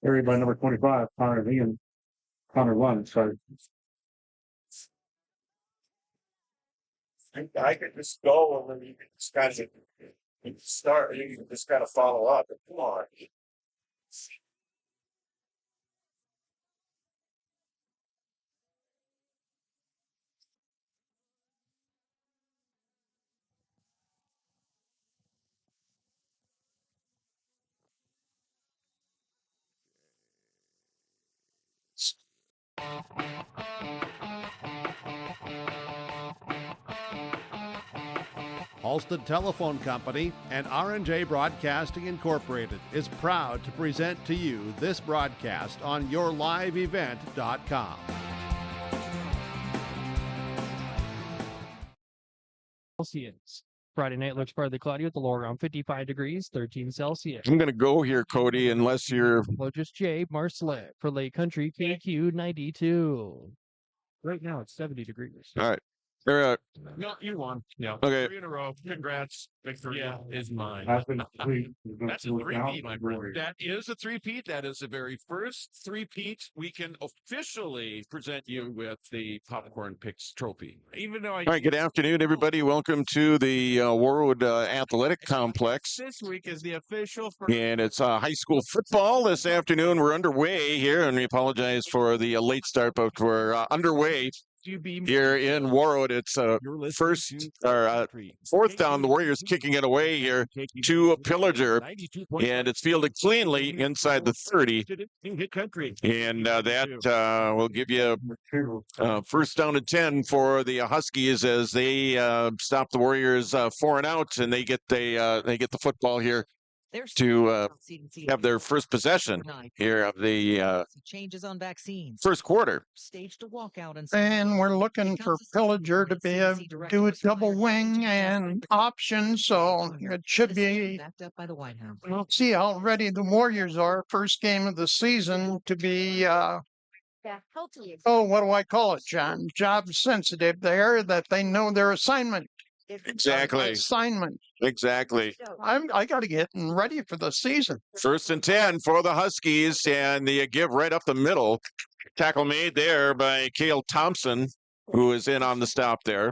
Carried by number 25, Connor Lund. So I could just go and then you can just kind of start. You can just kind of follow up. Come on. Halstead Telephone Company and R&J Broadcasting Incorporated is proud to present to you this broadcast on yourliveevent.com. Celsius. Friday night looks partly cloudy with the low around 55 degrees, 13 Celsius. I'm going to go here, Cody, unless you're... Just Jay Marslett for Lake Country KQ 92. Right now it's 70 degrees. All right. No, you won. Yeah. Okay. 3 in a row. Congrats. Victory is mine. that's a three. That's a three-peat, my friend. That is a three-peat. That is the very first three-peat. We can officially present you with the Popcorn Picks trophy. Even though All right, good afternoon, everybody. Welcome to the Warroad Athletic Complex. This week is the official And it's high school football this afternoon. We're underway here, and we apologize for the late start, but we're underway here in Warroad. It's fourth down. The Warriors kicking it away here to Pillager, and it's fielded cleanly inside the 30. And that will give you first down and 10 for the Huskies as they stop the Warriors 4 and out, and they get the football here to have their first possession here of the changes on vaccines. first quarter. Staged a walkout and we're looking for Pillager to be able to do a double wing and option, so it should be. Backed up by the White House. We'll see how ready the Warriors are. First game of the season to be. What do I call it, John? Job sensitive there, that they know their assignment. Exactly. Assignment. Exactly. I got to get ready for the season. First and 10 for the Huskies, and the give right up the middle. Tackle made there by Cale Thompson, who is in on the stop there.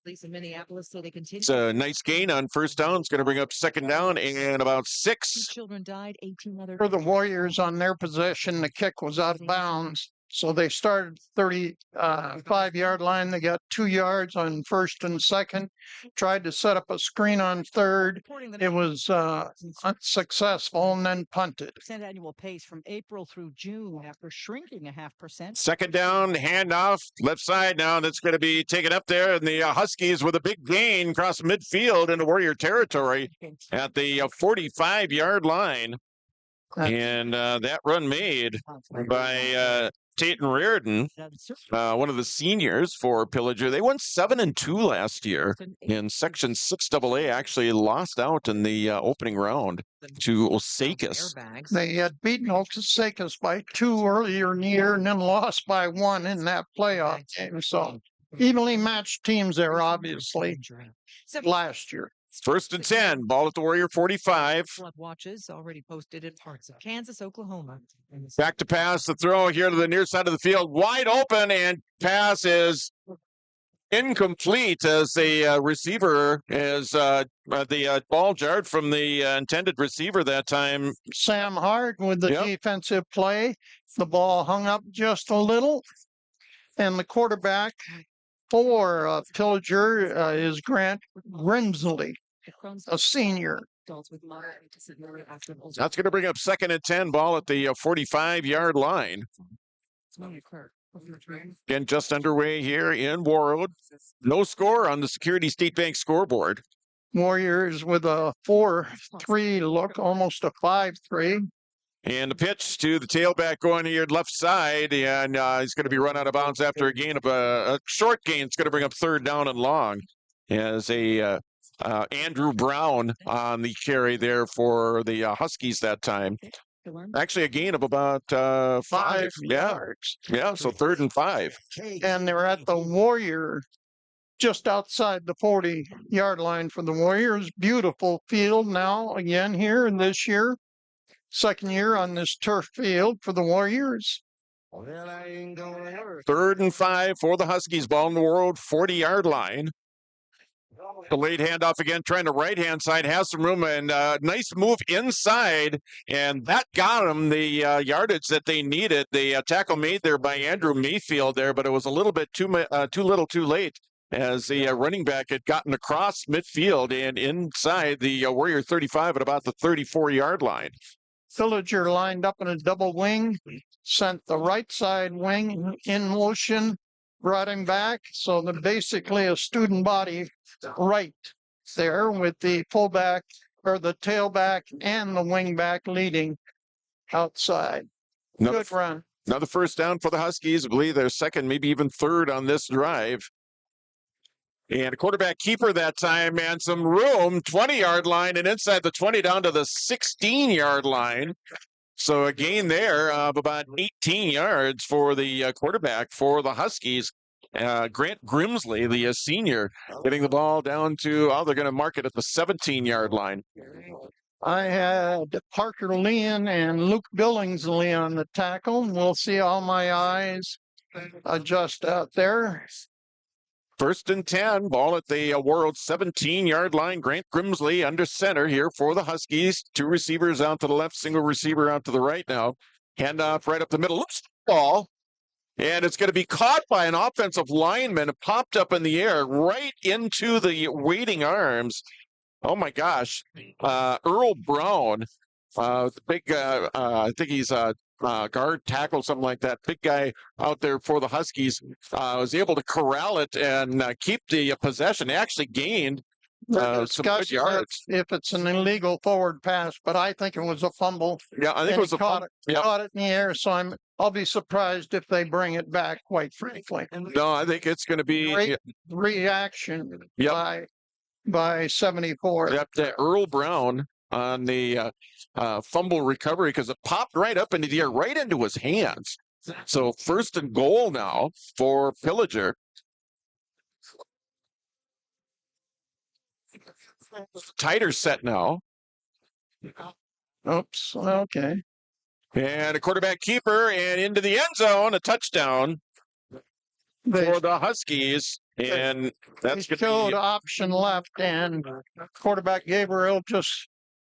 Police in Minneapolis, so they continue. It's a nice gain on first down. It's going to bring up second down and about 6. Children died, 18 others. For the Warriors on their possession, the kick was out of bounds. So they started 35-yard line. They got 2 yards on first and second. Tried to set up a screen on third. It was unsuccessful and then punted. Annual pace from April through June after shrinking 0.5%. Second down, handoff, left side now. That's going to be taken up there. And the Huskies with a big gain across midfield into Warrior territory at the 45-yard line. And that run made by Tayton Reardon, one of the seniors for Pillager. They won 7-2 last year in Section 6AA. Actually lost out in the opening round to Osakis. They had beaten Osakis by 2 earlier in the year and then lost by 1 in that playoff game. So evenly matched teams there, obviously, last year. First and 10, ball at the Warrior 45. Flood watches already posted in parts of Kansas, Oklahoma. Back to pass, the throw here to the near side of the field, wide open, and pass is incomplete as the receiver is the ball jarred from the intended receiver that time. Sam Hart with the defensive play. The ball hung up just a little, and the quarterback for Pillager is Grant Grimsley, a senior. That's going to bring up second and 10, ball at the 45-yard line. Again, just underway here in Warroad. No score on the Security State Bank scoreboard. Warriors with a 4-3 look, almost a 5-3. And the pitch to the tailback going here left side, and he's going to be run out of bounds after a gain of a short gain. It's going to bring up third down and long as Andrew Brown on the carry there for the Huskies that time. Actually, a gain of about 5 yards. Yeah, so 3rd and 5. And they're at the Warrior, just outside the 40-yard line for the Warriors. Beautiful field now again here this year. second year on this turf field for the Warriors. 3rd and 5 for the Huskies. Ball in the Warroad 40-yard line. The late handoff again, trying to right-hand side, has some room, and nice move inside, and that got them the yardage that they needed. The tackle made there by Andrew Mayfield there, but it was a little bit too little too late, as the running back had gotten across midfield and inside the Warrior 35 at about the 34-yard line. Pillager lined up in a double wing, sent the right side wing in motion, brought him back. So the basically a student body right there with the fullback or the tailback and the wingback leading outside. Good run. Another first down for the Huskies. I believe their second, maybe even third on this drive. And a quarterback keeper that time, and some room, 20-yard line, and inside the 20 down to the 16-yard line. So a gain there of about 18 yards for the quarterback for the Huskies. Grant Grimsley, the senior, getting the ball down to, they're going to mark it at the 17-yard line. I had Parker Leon and Luke Billingsley on the tackle. We'll see all my eyes adjust out there. 1st and 10, ball at the Warroad 17-yard line. Grant Grimsley under center here for the Huskies. 2 receivers out to the left, single receiver out to the right now. Handoff right up the middle. Looks the ball. And it's going to be caught by an offensive lineman. It popped up in the air right into the waiting arms. Oh, my gosh. Earl Brown, the big, I think he's a guard tackle, something like that. Big guy out there for the Huskies was able to corral it and keep the possession. They actually gained some good yards. If it's an illegal forward pass, but I think it was a fumble. Yeah, I think it was a fumble. Caught it in the air, so I'll be surprised if they bring it back, quite frankly. No, I think it's going to be great reaction by 74. Yep, Earl Brown on the fumble recovery, because it popped right up into the air, right into his hands. So 1st and goal now for Pillager. Tighter set now. Oops, okay. And a quarterback keeper, and into the end zone, a touchdown for the Huskies. And that's going to be option left, and quarterback Gabriel just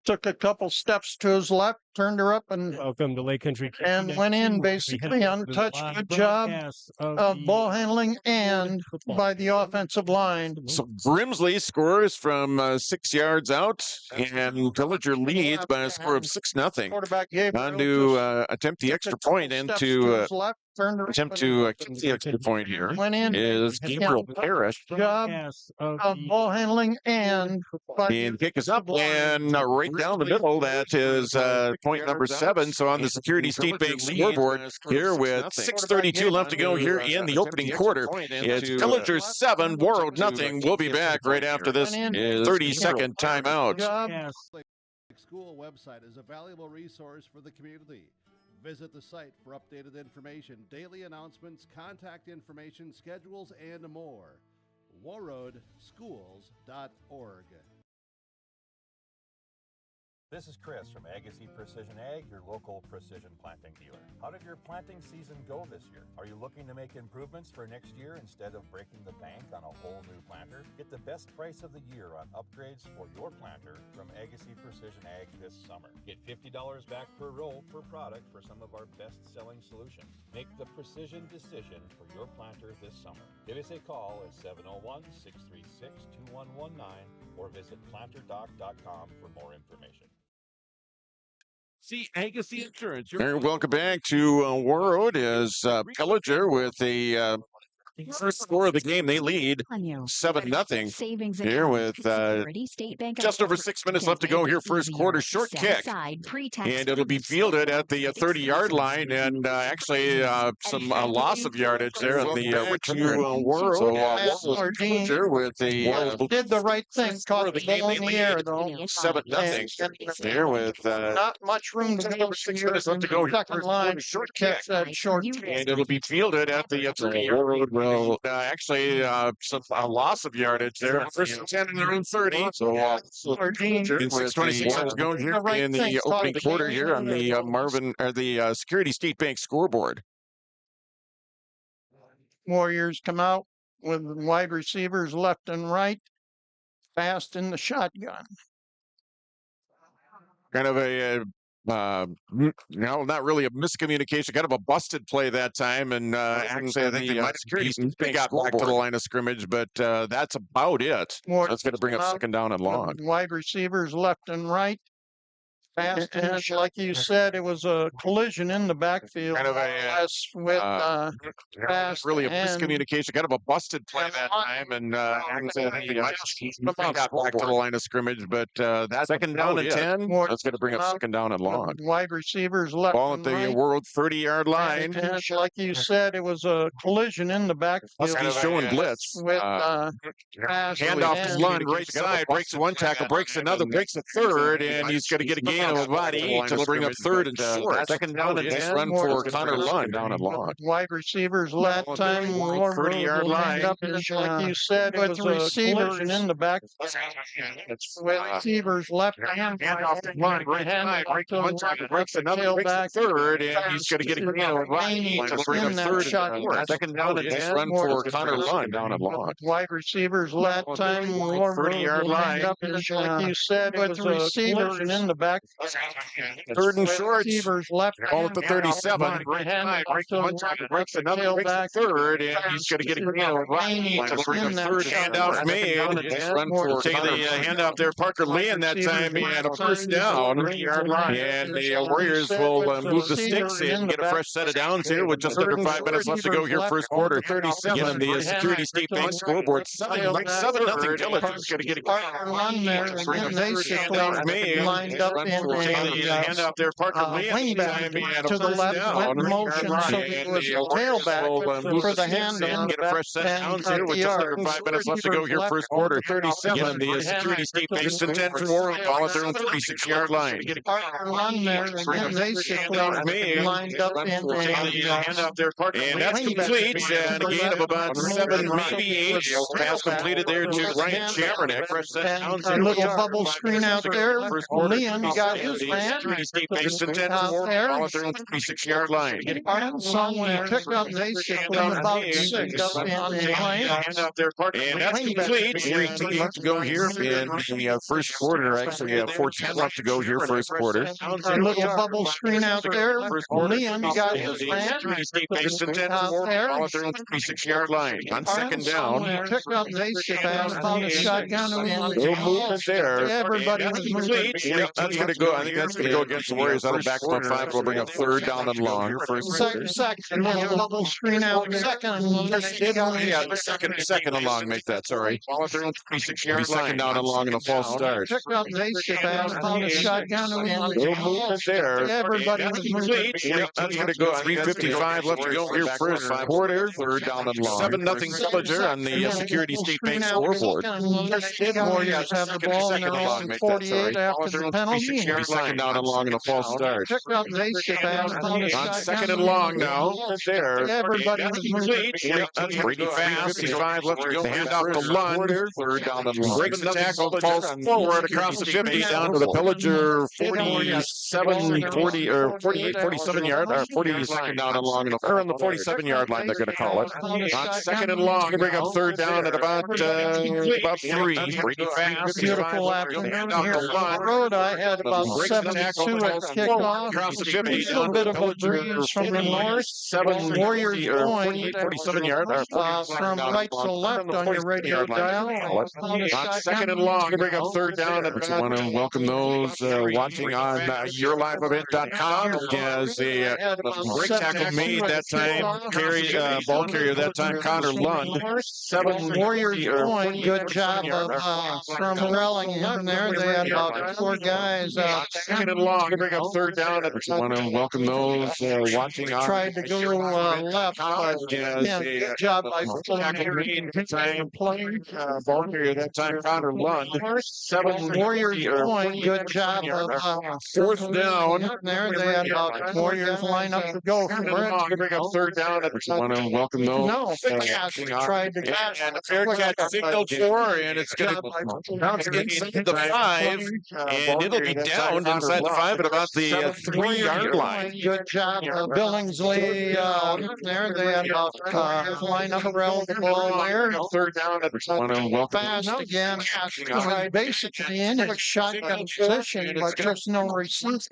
took a couple steps to his left, turned her up, and welcome to Lake Country, and went in basically untouched. Good job of ball handling and by the offensive line. So Grimsley scores from 6 yards out, and Pillager leads by a score of 6-0. Quarterback Gabriel on to attempt the extra point and to attempt to kick the extra point here is Gabriel Parrish. Job of ball handling and kick is up and right down the middle. That is point number 7. So on the Security State Bank scoreboard here with 6:32 left to go here in the opening quarter. It's Pillager 7, Warroad nothing. We'll be back right after this 30-second timeout. School website is a valuable resource for the community. Visit the site for updated information, daily announcements, contact information, schedules, and more. warroadschools.org. This is Chris from Agassiz Precision Ag, your local precision planting dealer. How did your planting season go this year? Are you looking to make improvements for next year instead of breaking the bank on a whole new planter? Get the best price of the year on upgrades for your planter from Agassiz Precision Ag this summer. Get $50 back per row per product for some of our best-selling solutions. Make the precision decision for your planter this summer. Give us a call at 701-636-2119 or visit planterdoc.com for more information. See, Agassiz Insurance. Welcome back to Warroad as Pillager with a first score of the game. They lead 7-0 here with just over 6 minutes left to go here. First quarter, short kick, and it'll be fielded at the 30-yard line, and actually some loss of yardage there on the return. So Pillager with the did the right thing, caught the ball in the air though. 7-0 there with not much room to go. 6 minutes left to go. Second line, short kick, short kick, and it'll be fielded at the 30-yard line. So actually, a loss of yardage there. First and 10 in their own 30. So in 6:26 to go here in the opening quarter here on the Security State Bank scoreboard. Warriors come out with wide receivers left and right, fast in the shotgun. Kind of a no, not really a miscommunication, kind of a busted play that time. And actually, I think they got back to the line of scrimmage, but that's about it. That's going to bring up second down and long. Wide receivers left and right. Fast and like you said, it was a collision in the backfield. Kind of a with fast really a miscommunication, kind of a busted play that time. And actually, I think they got back to the line of scrimmage, but that's second down and 10. That's going to bring up second down and long. Wide receivers left ball at the Warroad 30-yard line. And like you said, it was a collision in the backfield. Huskies showing blitz. With handoff to Lund, right side, breaks one tackle, breaks another, breaks a third, and he's going to get a gain of about 8 to bring up third and short. Second down and 10. Run for Connor Lund down and long. Wide receivers left time. 30-yard line. Like you said, it was a collision in the back. With receivers left hand. Handoff to Lund, right side, breaks one tackle, breaks another, breaks a third, and he's going to get a gain of about 8 to bring up third and short. Second down and 10. Run for Connor Lund down and long. Wide receivers left time. 30-yard line. Like you said, it was a collision in the back. Third and short. Receivers left. Ball at the 37. Right hand. Breaks another. Breaks a third, and he's going to get a gain of about 8 to bring up third. Handoff made. Run for taking the handoff there. Parker Lee, and that time he had a first down. And the Warriors will move the sticks and get a fresh set of downs here with just under 5 minutes left to go here. First quarter. 37. Again, the Security State Bank scoreboard. 7-0 Diligence going to get a run there. basically lined up in hand out there, Parker Lee to the left, went in motion, so it was a tailback for the handoff. Get a fresh set downs here with just under 5 minutes left to go here. First quarter, 37. The Security State Bank to 10 for Warroad. Ball at their own 36-yard line. Run there, and basically lined up in hand out there, Parker. And that's complete. And a gain of about 7, maybe 8. Pass completed there to Ryan Chamernick. Fresh set downs a little bubble screen out there. Leon got his man out there. Ball at their own 36-yard line. Somewhere picked up basically about 6 and that's complete. 3 left to go here in the first quarter. Actually, 4:10 left to go here first quarter. A little bubble screen out there. Leon got his man out there. Ball at their own 36-yard line. On second down. Picked up basically on the shotgun. No movement there. Everybody was moving. That's going to go. I think that's going to go against the Warriors. That'll back from 5. We'll bring up third down and long. Second, bubble screen out. Second and long. Make that. Sorry. Be second down and long and a false start. Picked up basically on the shotgun. No movement there. Everybody was moving. That's going to go. 3:55 left to go here. First quarter. Third down and long. 7-0 Pillager on the Security State Bank scoreboard. Warriors have the ball in their own 48 after the penalty. Be second down and long and a false start. Picked up basically on second and long now. There. Everybody was moving. Brady fast. 5 left to go. Hand out to Lund. Third down and long. Breaks the tackle. Falls forward across the 50 down to the Pillager 47 yard or 42nd down and long or on the 47-yard line. They're going to call it. On second and long, to bring up third down at about 3. Brady fast. Beautiful afternoon here on the road. I had about 72 at kickoff. Across the 50. A little bit of a breeze from the north. Warriors going 47 yard from right to left on your radio dial. On second and long, to bring up third down. I want to welcome those watching on yourliveevent.com as a great tackle made that time. Ball carrier that time, Connor Lund. Warriors going. Good job of from rallying him there. They had about 4 guys second and long. Bring up third down. I want to welcome those watching on. Tried to go left, but yeah, good job by time playing ball carrier that time. Connor Lund. Warriors going. Good job of Fourth down. there. They had Warriors line up to go for it. Bring up third down. I want to welcome those. No, tried to catch. And a fair catch signaled for, and it's going to bounce inside the 5, and it'll be down inside the 5 at about the 3-yard line. Good job, Billingsley. There they had line up around the ball there. Third down. I want to welcome Fast again. Basically in a shotgun position, but just no resistance.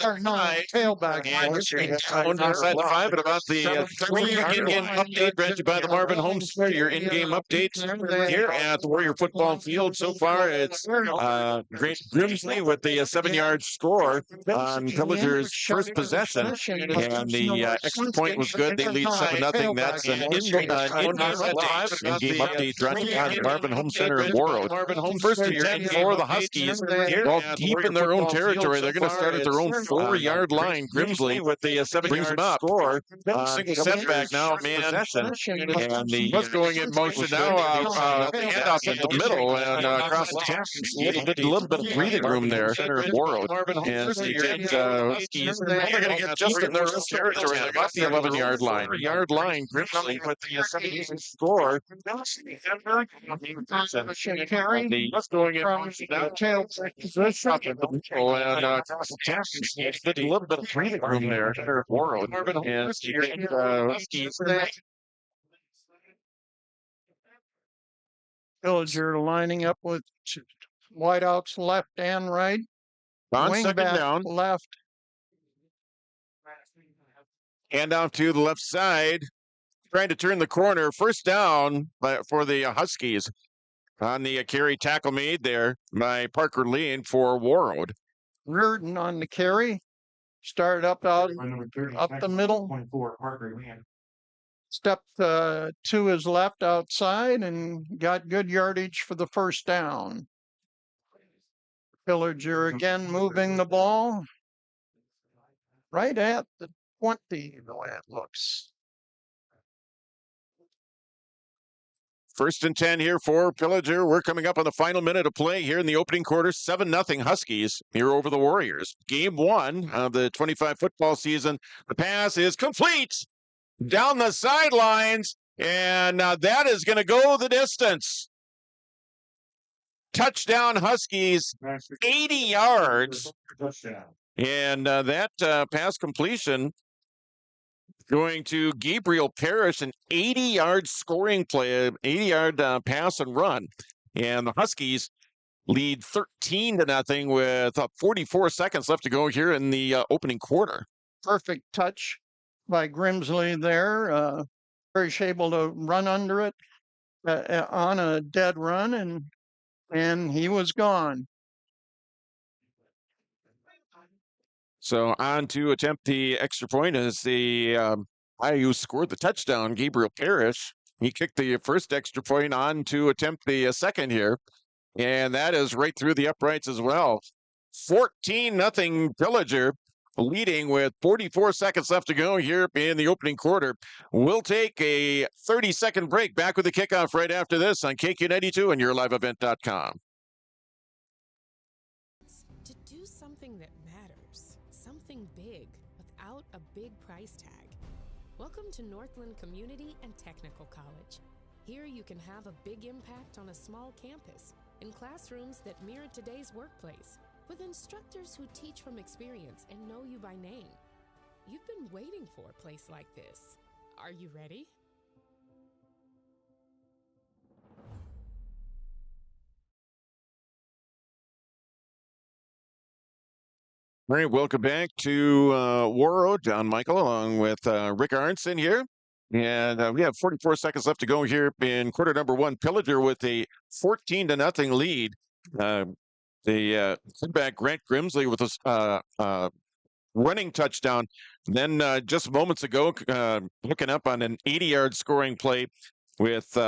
Or no tailback. And down inside the 5 at about the 3-yard in-game update brought to you by the Marvin Home Store. Your in-game updates here at the Warrior football field. So far, it's Great Grimsley with the 7-yard score on Pillager's first possession. And the extra point was good. They lead 7-0. That's an in-game update brought to you by the Marvin Home Center in Warroad. First and 10 for the Huskies. Well, deep in their own territory. They're going to start at their own 4-yard line. Grimsley with the 7-yard score. Single setback now, man. And the was going in motion now. Handoff in the middle and across the tackles. A little bit of breathing room there. Center of Warroad. And the Huskies, they're going to get just in their own territory. They're about the 11-yard line. Yard line. Grimsley with the 7-yard score. Carry The going in from motion now. tail position. And across the tackles. A little bit of breathing room there. Center of Warroad. And the Huskies. Pillager lining up with wideouts left and right. On Wing second back down. left. Hand off to the left side. Trying to turn the corner. First down for the Huskies. On the carry tackle made there by Parker Lean for Warroad. Reardon on the carry. Started up the middle. 24, Parker Lean. Stepped to his left outside and got good yardage for the first down. Pillager again moving the ball right at the 20, the way it looks. First and 10 here for Pillager. We're coming up on the final minute of play here in the opening quarter. 7-0 Huskies here over the Warriors. Game 1 of the 25 football season. The pass is complete down the sidelines, and that is going to go the distance. Touchdown Huskies, 80 yards. And that pass completion going to Gabriel Parrish, an 80-yard scoring play, 80-yard pass and run. And the Huskies lead 13-0 with 44 seconds left to go here in the opening quarter. Perfect touch by Grimsley there. Parrish able to run under it on a dead run, and he was gone. So on to attempt the extra point as the IU scored the touchdown, Gabriel Parrish. He kicked the first extra point on to attempt the second here. And that is right through the uprights as well. 14-0 Pillager, leading with 44 seconds left to go here in the opening quarter. We'll take a 30-second break. Back with the kickoff right after this on KQ92 and YourLiveEvent.com. To do something that matters, something big without a big price tag. Welcome to Northland Community and Technical College. Here you can have a big impact on a small campus in classrooms that mirror today's workplace, with instructors who teach from experience and know you by name. You've been waiting for a place like this. Are you ready? All right, welcome back to Warroad. John Michael along with Rick Arnson here. And we have 44 seconds left to go here in quarter number 1. Pillager with a 14-0 lead. The quarterback Grant Grimsley with a running touchdown. Then just moments ago, looking up on an 80-yard scoring play with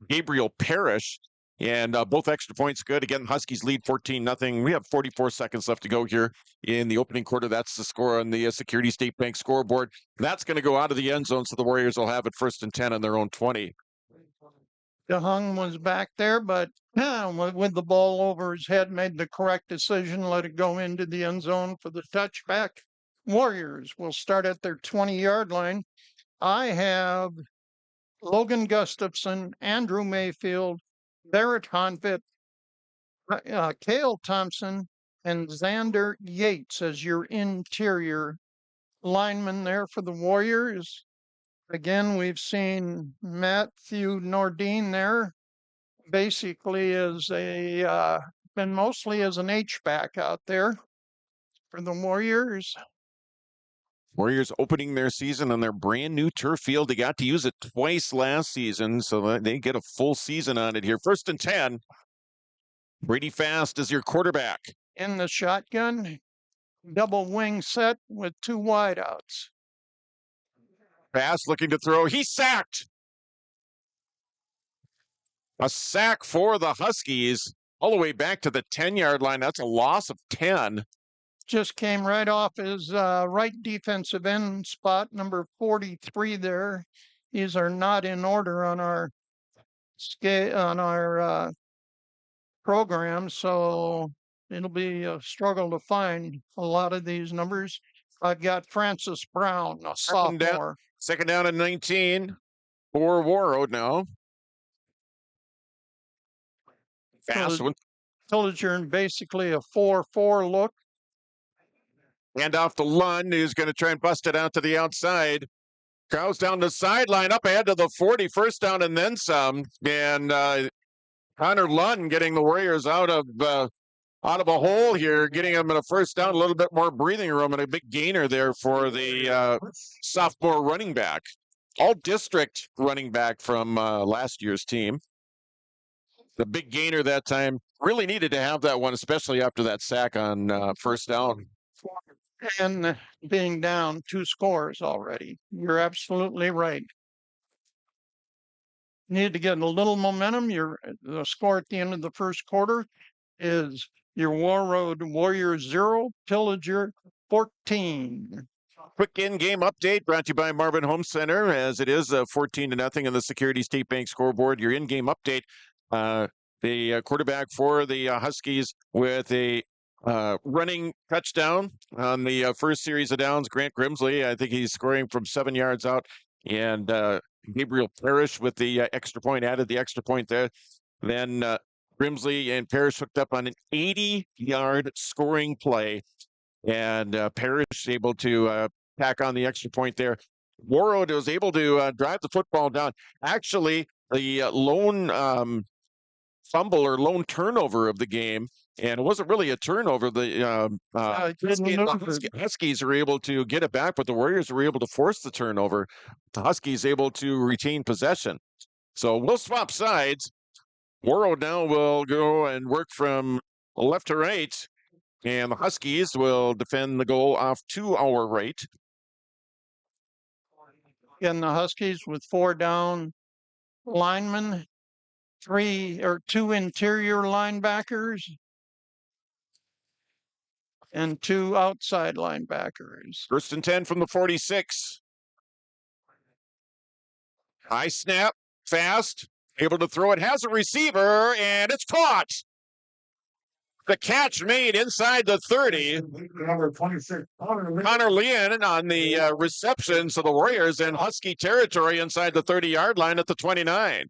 Gabriel Parrish. And both extra points good. Again, the Huskies lead 14-0. We have 44 seconds left to go here in the opening quarter. That's the score on the Security State Bank scoreboard. That's going to go out of the end zone, so the Warriors will have it 1st and 10 on their own 20. DeHung was back there, but with the ball over his head, made the correct decision, let it go into the end zone for the touchback. Warriors will start at their 20-yard line. I have Logan Gustafson, Andrew Mayfield, Barrett Honvit, Cale Thompson, and Xander Yates as your interior linemen there for the Warriors. Again, we've seen Matthew Nordine there, basically as been mostly as an H-back out there for the Warriors. Warriors opening their season on their brand new turf field. They got to use it twice last season, so they get a full season on it here. 1st and 10. Brady Fast is your quarterback. In the shotgun, double wing set with 2 wideouts. Fast looking to throw. He's sacked. A sack for the Huskies all the way back to the 10-yard line. That's a loss of 10. Just came right off his right defensive end spot, number 43 there. These are not in order on our program, so it'll be a struggle to find a lot of these numbers. I've got Francis Brown, a sophomore. Second down and 19 for Warroad now. Fast one. Pillager in basically a 4-4 look. Hand off to Lund, who's going to try and bust it out to the outside. Crowds down the sideline, up ahead to the 40, 1st down and then some. And Connor Lund getting the Warriors out of a hole here, getting them in a 1st down, a little bit more breathing room, and a big gainer there for the sophomore running back. All-district running back from last year's team. The big gainer that time. Really needed to have that one, especially after that sack on 1st down. And being down 2 scores already. You're absolutely right. Need to get a little momentum. The score at the end of the 1st quarter is your Warroad Warriors 0, Pillager 14. Quick in-game update brought to you by Marvin Home Center, as it is 14-0 in the Security State Bank scoreboard. Your in-game update, the quarterback for the Huskies with a running touchdown on the first series of downs. Grant Grimsley, I think he's scoring from 7 yards out, and Gabriel Parrish with the extra point, added the extra point there. Then Grimsley and Parrish hooked up on an 80-yard scoring play, and Parrish able to tack on the extra point there. Warroad was able to drive the football down. Actually, the lone fumble or lone turnover of the game, and it wasn't really a turnover. The Huskies were able to get it back, but the Warriors were able to force the turnover. The Huskies able to retain possession. So we'll swap sides. Warroad now will go and work from left to right, and the Huskies will defend the goal off to our right. Again, the Huskies with 4 down linemen, 2 interior linebackers, and 2 outside linebackers. 1st and 10 from the 46. High snap, Fast, able to throw it, has a receiver, and it's caught. The catch made inside the 30. Number 26, Connor Leon on the reception, so the Warriors in Husky territory inside the 30-yard line at the 29.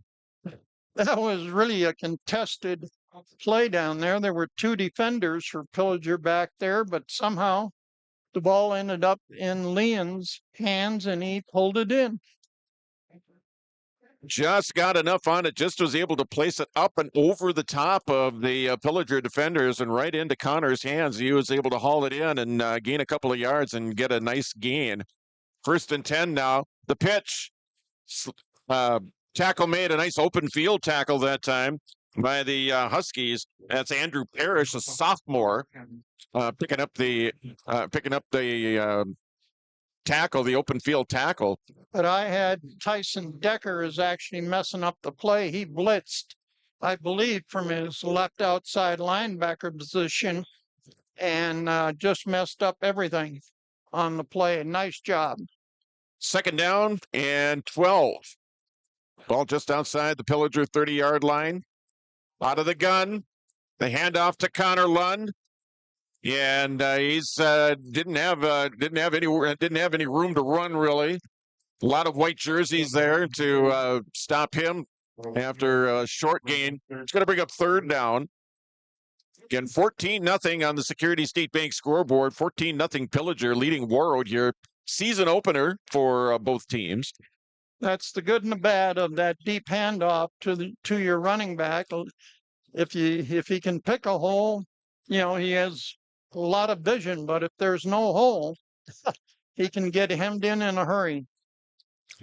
That was really a contested play down there. There were 2 defenders for Pillager back there, but somehow the ball ended up in Leon's hands and he pulled it in. Just got enough on it, just was able to place it up and over the top of the Pillager defenders and right into Connor's hands. He was able to haul it in and gain a couple of yards and get a nice gain. 1st and 10 now. The pitch. Tackle made, a nice open field tackle that time by the Huskies. That's Andrew Parrish, a sophomore, picking up the tackle, the open field tackle. But I had Tyson Decker is actually messing up the play. He blitzed I believe, from his left outside linebacker position and just messed up everything on the play. Nice job. Second down and 12. Ball just outside the Pillager 30-yard line. Out of the gun. The handoff to Connor Lund. And he's didn't have any room to run, really. A lot of white jerseys there to stop him after a short gain. It's going to bring up third down. Again, 14-0 on the Security State Bank scoreboard. 14-0 Pillager leading Warroad here. Season opener for both teams. That's the good and the bad of that deep handoff to your running back. If he can pick a hole, he has a lot of vision. But if there's no hole, he can get hemmed in a hurry.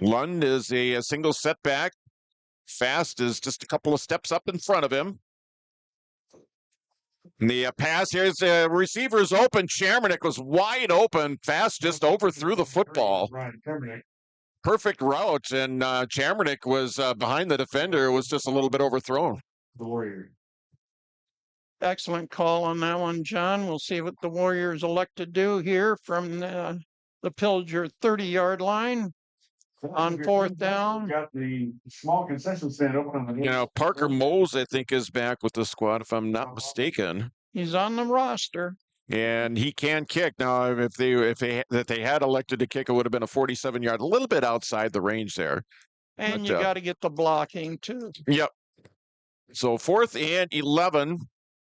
Lund is a single setback. Fast is just a couple of steps up in front of him. And the pass here's the receiver's open. Chamernick was wide open. Fast just overthrew the football. Perfect route, and Chamernick was behind the defender. It was just a little bit overthrown. The Warriors. Excellent call on that one, John. We'll see what the Warriors elect to do here from the Pillager 30-yard line. On fourth down. Got the small concession stand open on the Parker Mose, I think, is back with the squad, if I'm not mistaken. He's on the roster. And he can kick. Now, if they had elected to kick, it would have been a 47-yard, a little bit outside the range there. And you got to get the blocking, too. Yep. So 4th and 11.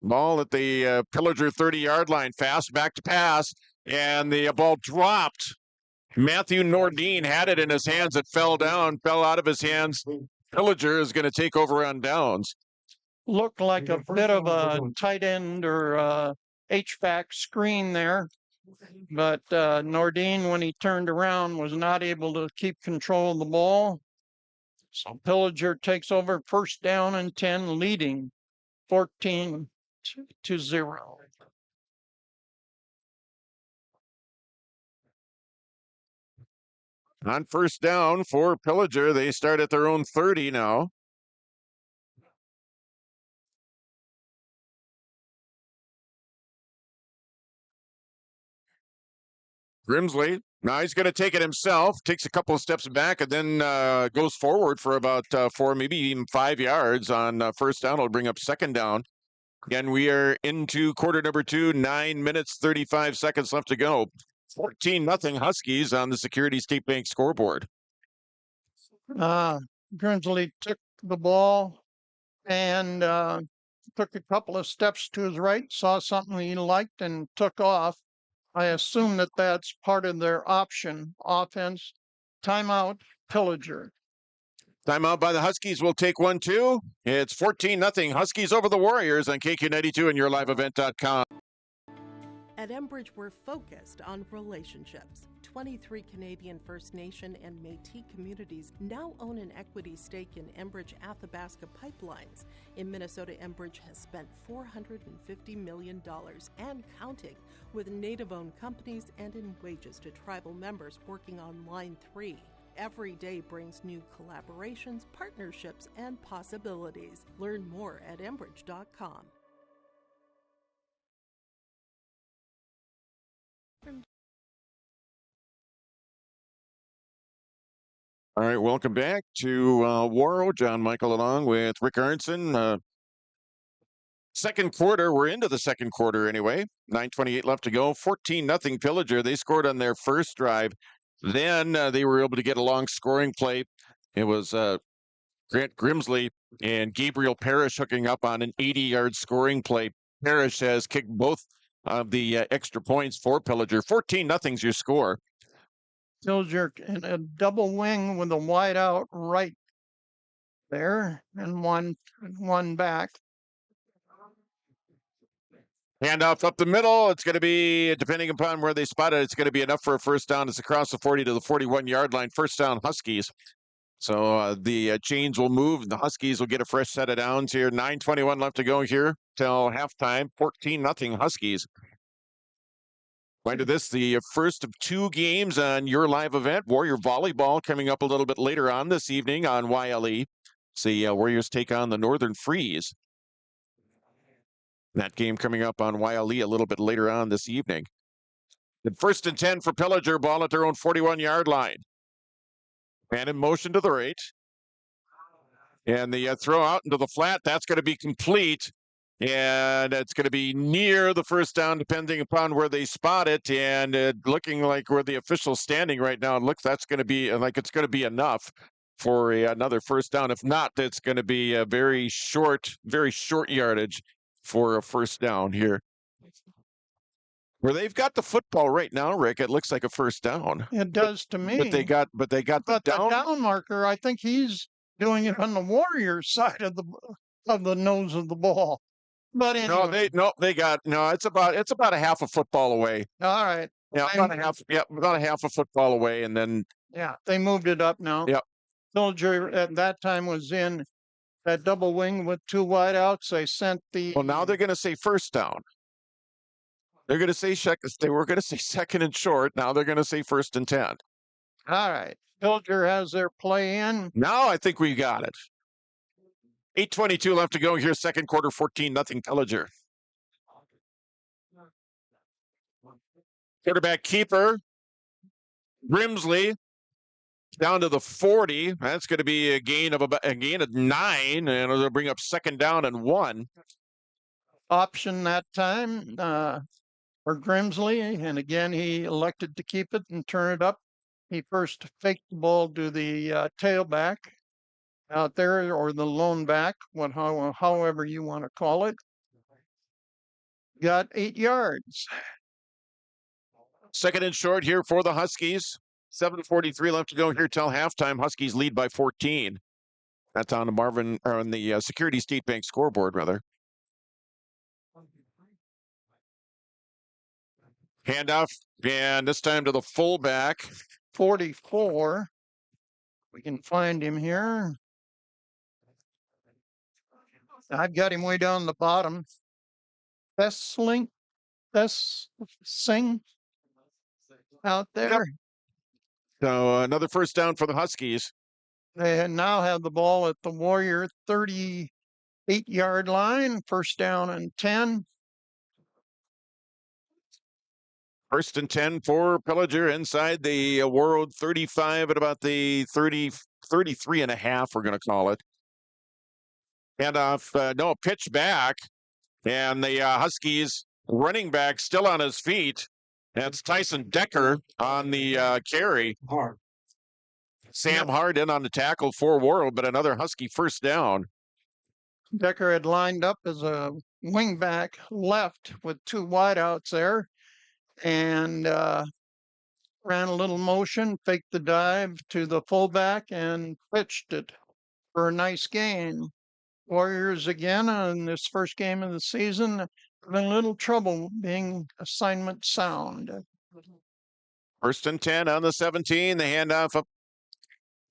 Ball at the Pillager 30-yard line. Fast back to pass. And the ball dropped. Matthew Nordine had it in his hands. It fell out of his hands. Pillager is going to take over on downs. Looked like a bit of a tight end or HVAC screen there. But Nordine, when he turned around, was not able to keep control of the ball. So Pillager takes over first down and 10, leading 14-0. On first down for Pillager, they start at their own 30 now. Grimsley, now he's going to take it himself, takes a couple of steps back, and then goes forward for about 4, maybe even 5 yards on first down. It'll bring up second down. Again, we are into quarter number 2, 9 minutes, 35 seconds left to go. 14-0 Huskies on the Security State Bank scoreboard. Grimsley took the ball and took a couple of steps to his right, saw something he liked, and took off. I assume that that's part of their option offense. Timeout, Pillager. Timeout by the Huskies. We'll take 1, 2. It's 14-0 Huskies over the Warriors on KQ92 and YourLiveEvent.com. At Enbridge, we're focused on relationships. 23 Canadian First Nation and Métis communities now own an equity stake in Enbridge Athabasca Pipelines. In Minnesota, Enbridge has spent $450 million and counting with Native-owned companies and in wages to tribal members working on Line 3. Every day brings new collaborations, partnerships, and possibilities. Learn more at Enbridge.com. All right, welcome back to Warroad. John Michael along with Rick Arnson. Second quarter, we're into the second quarter anyway. 9:28 left to go. 14-0 Pillager. They scored on their first drive. Then they were able to get a long scoring play. It was Grant Grimsley and Gabriel Parrish hooking up on an 80-yard scoring play. Parrish has kicked both of the extra points for Pillager. 14-0's your score. Pillager in a double wing with a wide out right there and one back. Handoff up the middle. It's going to be, depending upon where they spot it, it's going to be enough for a first down. It's across the 40 to the 41-yard line. First down, Huskies. So the chains will move. The Huskies will get a fresh set of downs here. 9:21 left to go here till halftime. 14-0 Huskies. Going to this, the first of 2 games on your live event. Warrior Volleyball coming up a little bit later on this evening on YLE. See, Warriors take on the Northern Freeze. That game coming up on YLE a little bit later on this evening. And 1st and 10 for Pillager, ball at their own 41-yard line. Man in motion to the right. And the throw out into the flat, that's going to be complete. And it's going to be near the first down, depending upon where they spot it. And looking like where the official's standing right now, it looks that's going to be like it's going to be enough for another first down. If not, it's going to be a very short yardage for a first down here. Where they've got the football right now, Rick, it looks like a first down. It does to me. But they got the down. The down marker, I think he's doing it on the Warriors side of the nose of the ball. But anyway. It's about a half a football away. All right. Yeah, about a half a football away, and then they moved it up now. Yep. Pillager at that time was in that double wing with 2 wideouts. They sent the. Well, now they're going to say first down. They're going to say they were going to say second and short. Now they're going to say 1st and 10. All right. Pillager has their play in. Now I think we got it. 8:22 left to go here. Second quarter, 14-0 Pillager. Quarterback keeper, Grimsley, down to the 40. That's going to be a gain of 9, and it'll bring up 2nd down and 1. Option that time for Grimsley, and again he elected to keep it and turn it up. He first faked the ball to the tailback out there, or the lone back, however you want to call it. Got 8 yards. Second and short here for the Huskies. 7:43 left to go here till halftime. Huskies lead by 14. That's on the Security State Bank scoreboard, rather. Handoff, and this time to the fullback. 44. We can find him here. I've got him way down the bottom. Sing out there. Yep. So another first down for the Huskies. They now have the ball at the Warrior 38-yard line. 1st down and 10. 1st and 10 for Pillager inside the Warroad 35 at about the 33 and a half, we're going to call it. Handoff, pitch back. And the Huskies running back still on his feet. That's Tyson Decker on the carry. Sam Hard in on the tackle for Warroad, but another Husky first down. Decker had lined up as a wingback left with 2 wideouts there, and ran a little motion, faked the dive to the fullback, and pitched it for a nice gain. Warriors again in this first game of the season having a little trouble being assignment sound. 1st and 10 on the 17. The handoff up.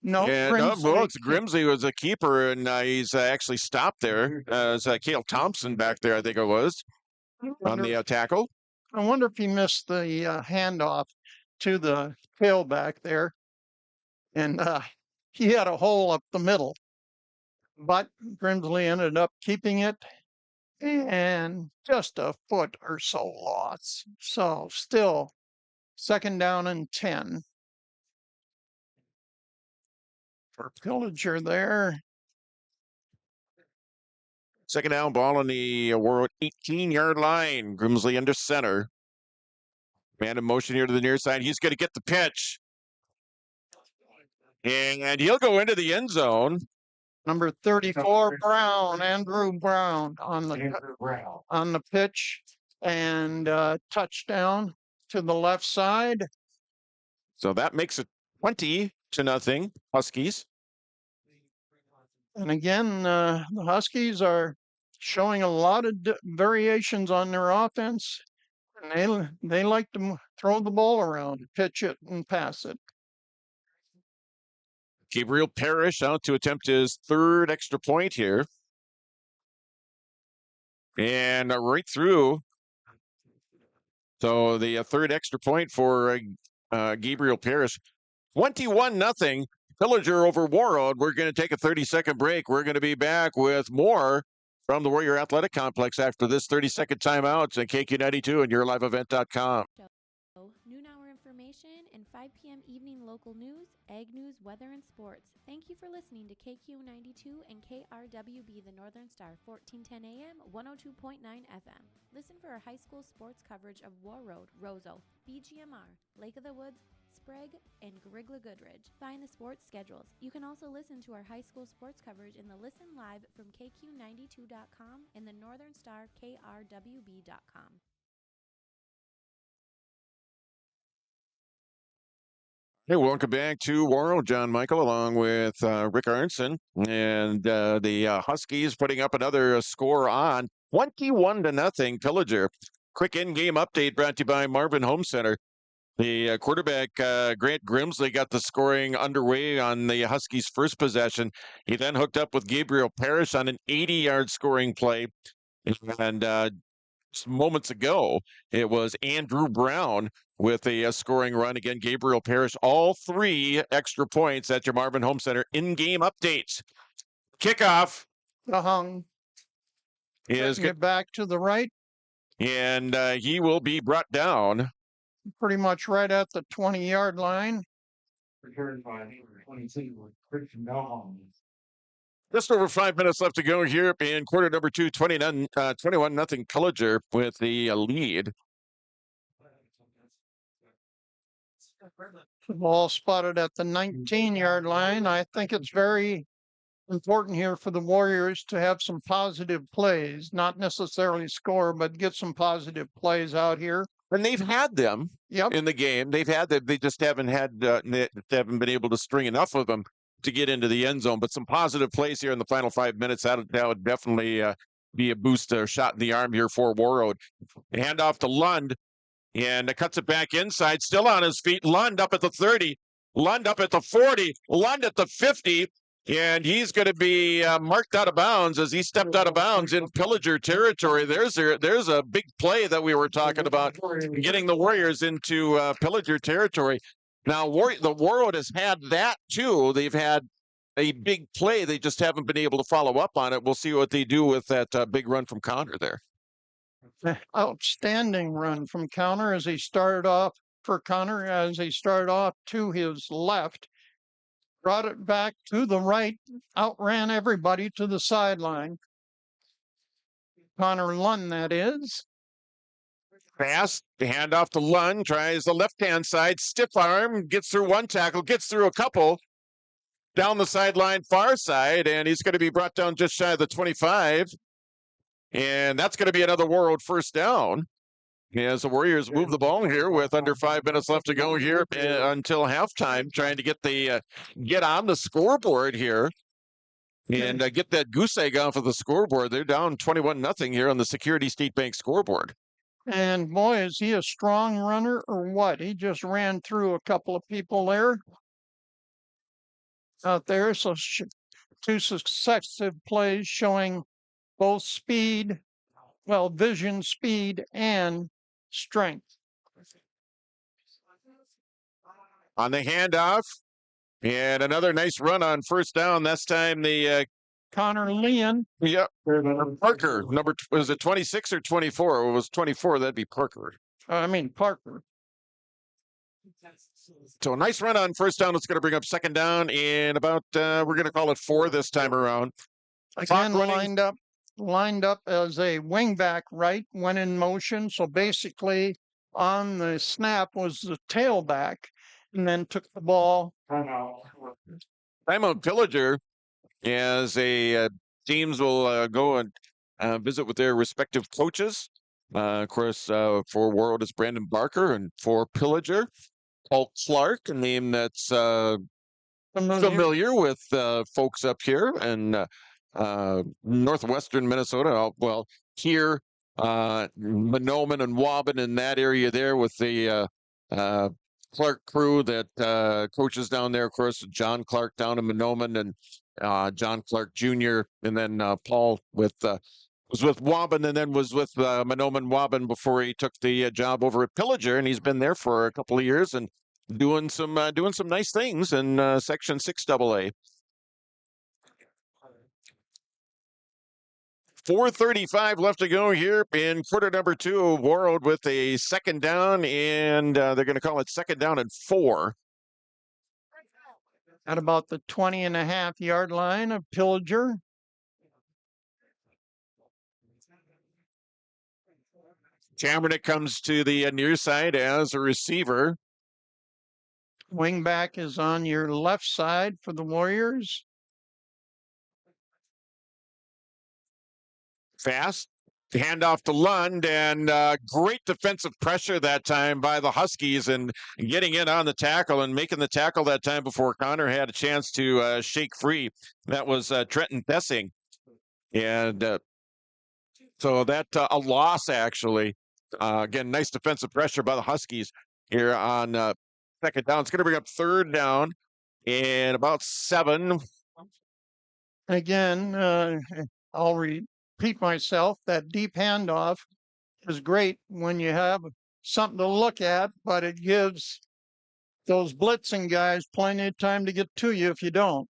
Grimsley was a keeper, and he's actually stopped there. It's Cale Thompson back there, I think it was, on the tackle. I wonder if he missed the handoff to the tailback there. And he had a hole up the middle. But Grimsley ended up keeping it, and just a foot or so loss. So still 2nd down and 10 for Pillager there. 2nd down, ball on the Warroad 18-yard line. Grimsley under center. Man in motion here to the near side. He's going to get the pitch. And he'll go into the end zone. Number 34, Brown, Andrew Brown on the pitch, and touchdown to the left side. So that makes it 20-0 Huskies. And again, the Huskies are showing a lot of variations on their offense. And they like to throw the ball around, pitch it, and pass it. Gabriel Parrish out to attempt his 3rd extra point here. And right through. So the 3rd extra point for Gabriel Parrish. 21-0. Pillager over Warroad. We're going to take a 30-second break. We're going to be back with more from the Warrior Athletic Complex after this 30-second timeout at KQ92 and YourLiveEvent.com. Noon hour information and 5 p.m. evening local news, ag news, weather, and sports. Thank you for listening to KQ92 and KRWB, the Northern Star, 1410 AM, 102.9 FM. Listen for our high school sports coverage of Warroad, Roseau, BGMR, Lake of the Woods, Sprague, and Grigla Goodridge. Find the sports schedules. You can also listen to our high school sports coverage in the Listen Live from KQ92.com and the Northern Star KRWB.com. Hey, welcome back to Warroad. John Michael along with Rick Arnson, and the Huskies putting up another score on 21-0 Pillager. Quick in-game update brought to you by Marvin Home Center. The quarterback, Grant Grimsley, got the scoring underway on the Huskies' first possession. He then hooked up with Gabriel Parrish on an 80-yard scoring play. And moments ago, it was Andrew Brown with a scoring run. Again, Gabriel Parrish, all 3 extra points at your Marvin Home Center in-game updates. Kickoff is get back to the right. And he will be brought down. Pretty much right at the 20-yard line. Returned by 22 with Christian Belholm. Just over 5 minutes left to go here in quarter number 2, 21-0 Pillager with the lead. The ball spotted at the 19-yard line. I think it's very important here for the Warriors to have some positive plays, not necessarily score, but get some positive plays out here. And they've had them in the game. They've had them. They just haven't been able to string enough of them to get into the end zone. But some positive plays here in the final 5 minutes. That would definitely be a boost or shot in the arm here for Warroad. Hand off to Lund, and cuts it back inside. Still on his feet. Lund up at the 30. Lund up at the 40. Lund at the 50. And he's going to be marked out of bounds as he stepped out of bounds in Pillager territory. There's a big play that we were talking about, getting the Warriors into Pillager territory. Now, the Warroad has had that too. They've had a big play. They just haven't been able to follow up on it. We'll see what they do with that big run from Connor there. Outstanding run from Connor as he started off to his left. Brought it back to the right, outran everybody to the sideline. Connor Lund, that is. Pass, the handoff to Lund, tries the left-hand side, stiff arm, gets through one tackle, gets through a couple, down the sideline, far side, and he's going to be brought down just shy of the 25. And that's going to be another Warroad first down. As the Warriors move the ball here with under 5 minutes left to go here until halftime, trying to get on the scoreboard here and get that goose egg off of the scoreboard. They're down 21-0 here on the Security State Bank scoreboard. And boy, is he a strong runner or what? He just ran through a couple of people there. Out there, so 2 successive plays showing both vision, speed, and strength. On the handoff, and another nice run on first down. This time the Connor Leon. Yep. Parker, was it 26 or 24? It was 24. That'd be Parker. Parker. So a nice run on first down. It's going to bring up second down in about, we're going to call it 4 this time around. Again, lined up as a wingback right when in motion. So basically on the snap was the tailback and then took the ball. Timeout Pillager as teams will go and visit with their respective coaches. Of course, for Warroad it's Brandon Barker, and for Pillager, Paul Clark, a name that's familiar with folks up here and northwestern Minnesota. Well, here, Mahnomen and Waban in that area there with the Clark crew that coaches down there. Of course, John Clark down in Mahnomen and John Clark Jr. And then Paul was with Waban and then was with Mahnomen Waban before he took the job over at Pillager. And he's been there for a couple of years and doing some nice things in Section 6AA. 4:35 left to go here in quarter number 2. Warroad with a second down, and they're going to call it second down and 4. At about the 20.5-yard line of Pillager. Kaepernick comes to the near side as a receiver. Wingback is on your left side for the Warriors. Fast. Handoff to Lund, and great defensive pressure that time by the Huskies and getting in on the tackle and making the tackle that time before Connor had a chance to shake free. That was Trenton Thessing. And so that a loss, actually. Again, nice defensive pressure by the Huskies here on second down. It's going to bring up third down and about 7. Again, I'll repeat myself. That deep handoff is great when you have something to look at, but it gives those blitzing guys plenty of time to get to you if you don't.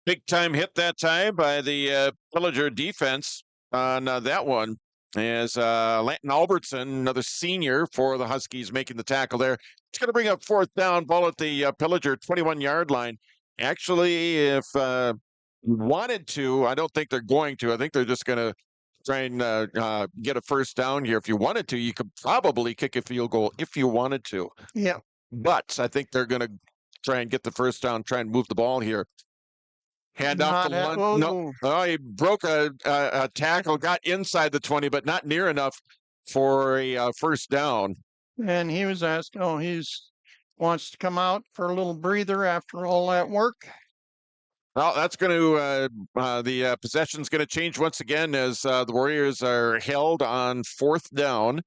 Big time hit that time by the Pillager defense on that one. As Lanton Albertson, another senior for the Huskies, making the tackle there. It's going to bring up fourth down, ball at the Pillager 21-yard line. Actually, if wanted to, I don't think they're going to. I think they're just going to try and get a first down here. If you wanted to, you could probably kick a field goal if you wanted to. Yeah. But I think they're going to try and get the first down, try and move the ball here. Hand off to Lund. No, he broke a tackle, got inside the 20, but not near enough for a first down. And he was asked, wants to come out for a little breather after all that work. Well, that's going to, the possession's going to change once again as the Warriors are held on fourth down.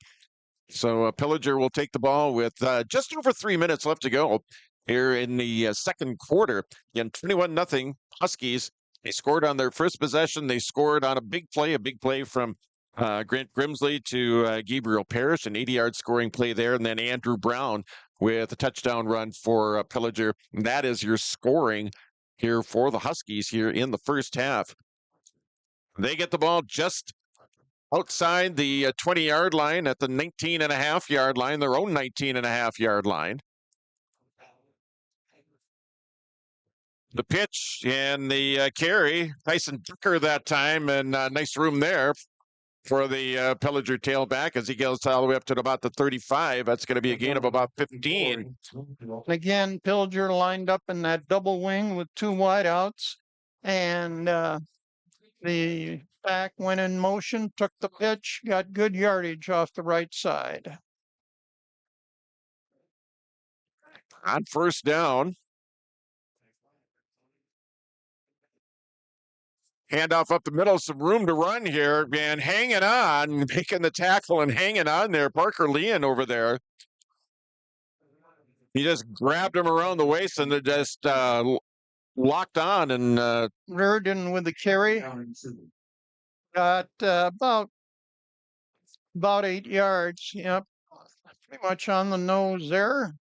So Pillager will take the ball with just over 3 minutes left to go here in the second quarter. Again, 21-0 Huskies. They scored on their first possession. They scored on a big play from Grant Grimsley to Gabriel Parrish, an 80-yard scoring play there. And then Andrew Brown with a touchdown run for Pillager. And that is your scoring here for the Huskies here in the first half. They get the ball just outside the 20-yard line at the 19.5-yard line, their own 19.5-yard line. The pitch and the carry, Tyson Ducker that time, and nice room there for the Pillager tailback as he goes all the way up to about the 35. That's going to be a gain of about 15. Again, Pillager lined up in that double wing with 2 wideouts, and the back went in motion, took the pitch, got good yardage off the right side. On first down. Handoff up the middle, some room to run here, and hanging on, making the tackle and hanging on there. Parker Leon over there. He just grabbed him around the waist and they just locked on. And Reardon with the carry. Got about 8 yards. Yep. Pretty much on the nose there.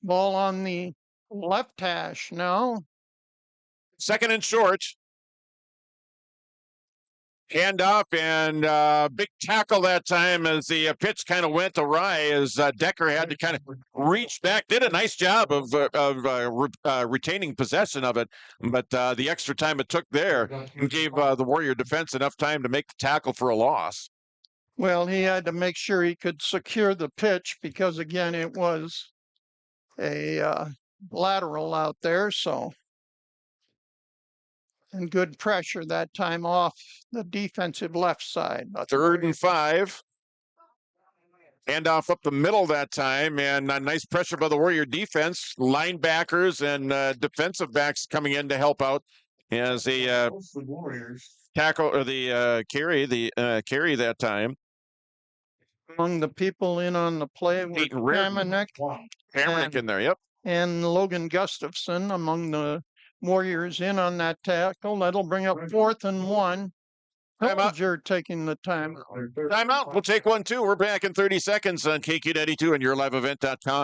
Ball on the left hash now. Second and short. Handoff and big tackle that time as the pitch kind of went awry as Decker had to kind of reach back. Did a nice job of retaining possession of it, but the extra time it took there gave the Warrior defense enough time to make the tackle for a loss. Well, he had to make sure he could secure the pitch because, again, it was a lateral out there, so. And good pressure that time off the defensive left side. Third and 5. Handoff up the middle that time, and nice pressure by the Warrior defense. Linebackers and defensive backs coming in to help out as they tackle or the carry that time. Among the people in on the play with Kaepernick in there, yep. And Logan Gustafson among the Warriors in on that tackle. That'll bring up 4th and 1. Pillager taking the time. Timeout. We'll take one, too. We're back in 30 seconds on KQ92 and YourLiveEvent.com.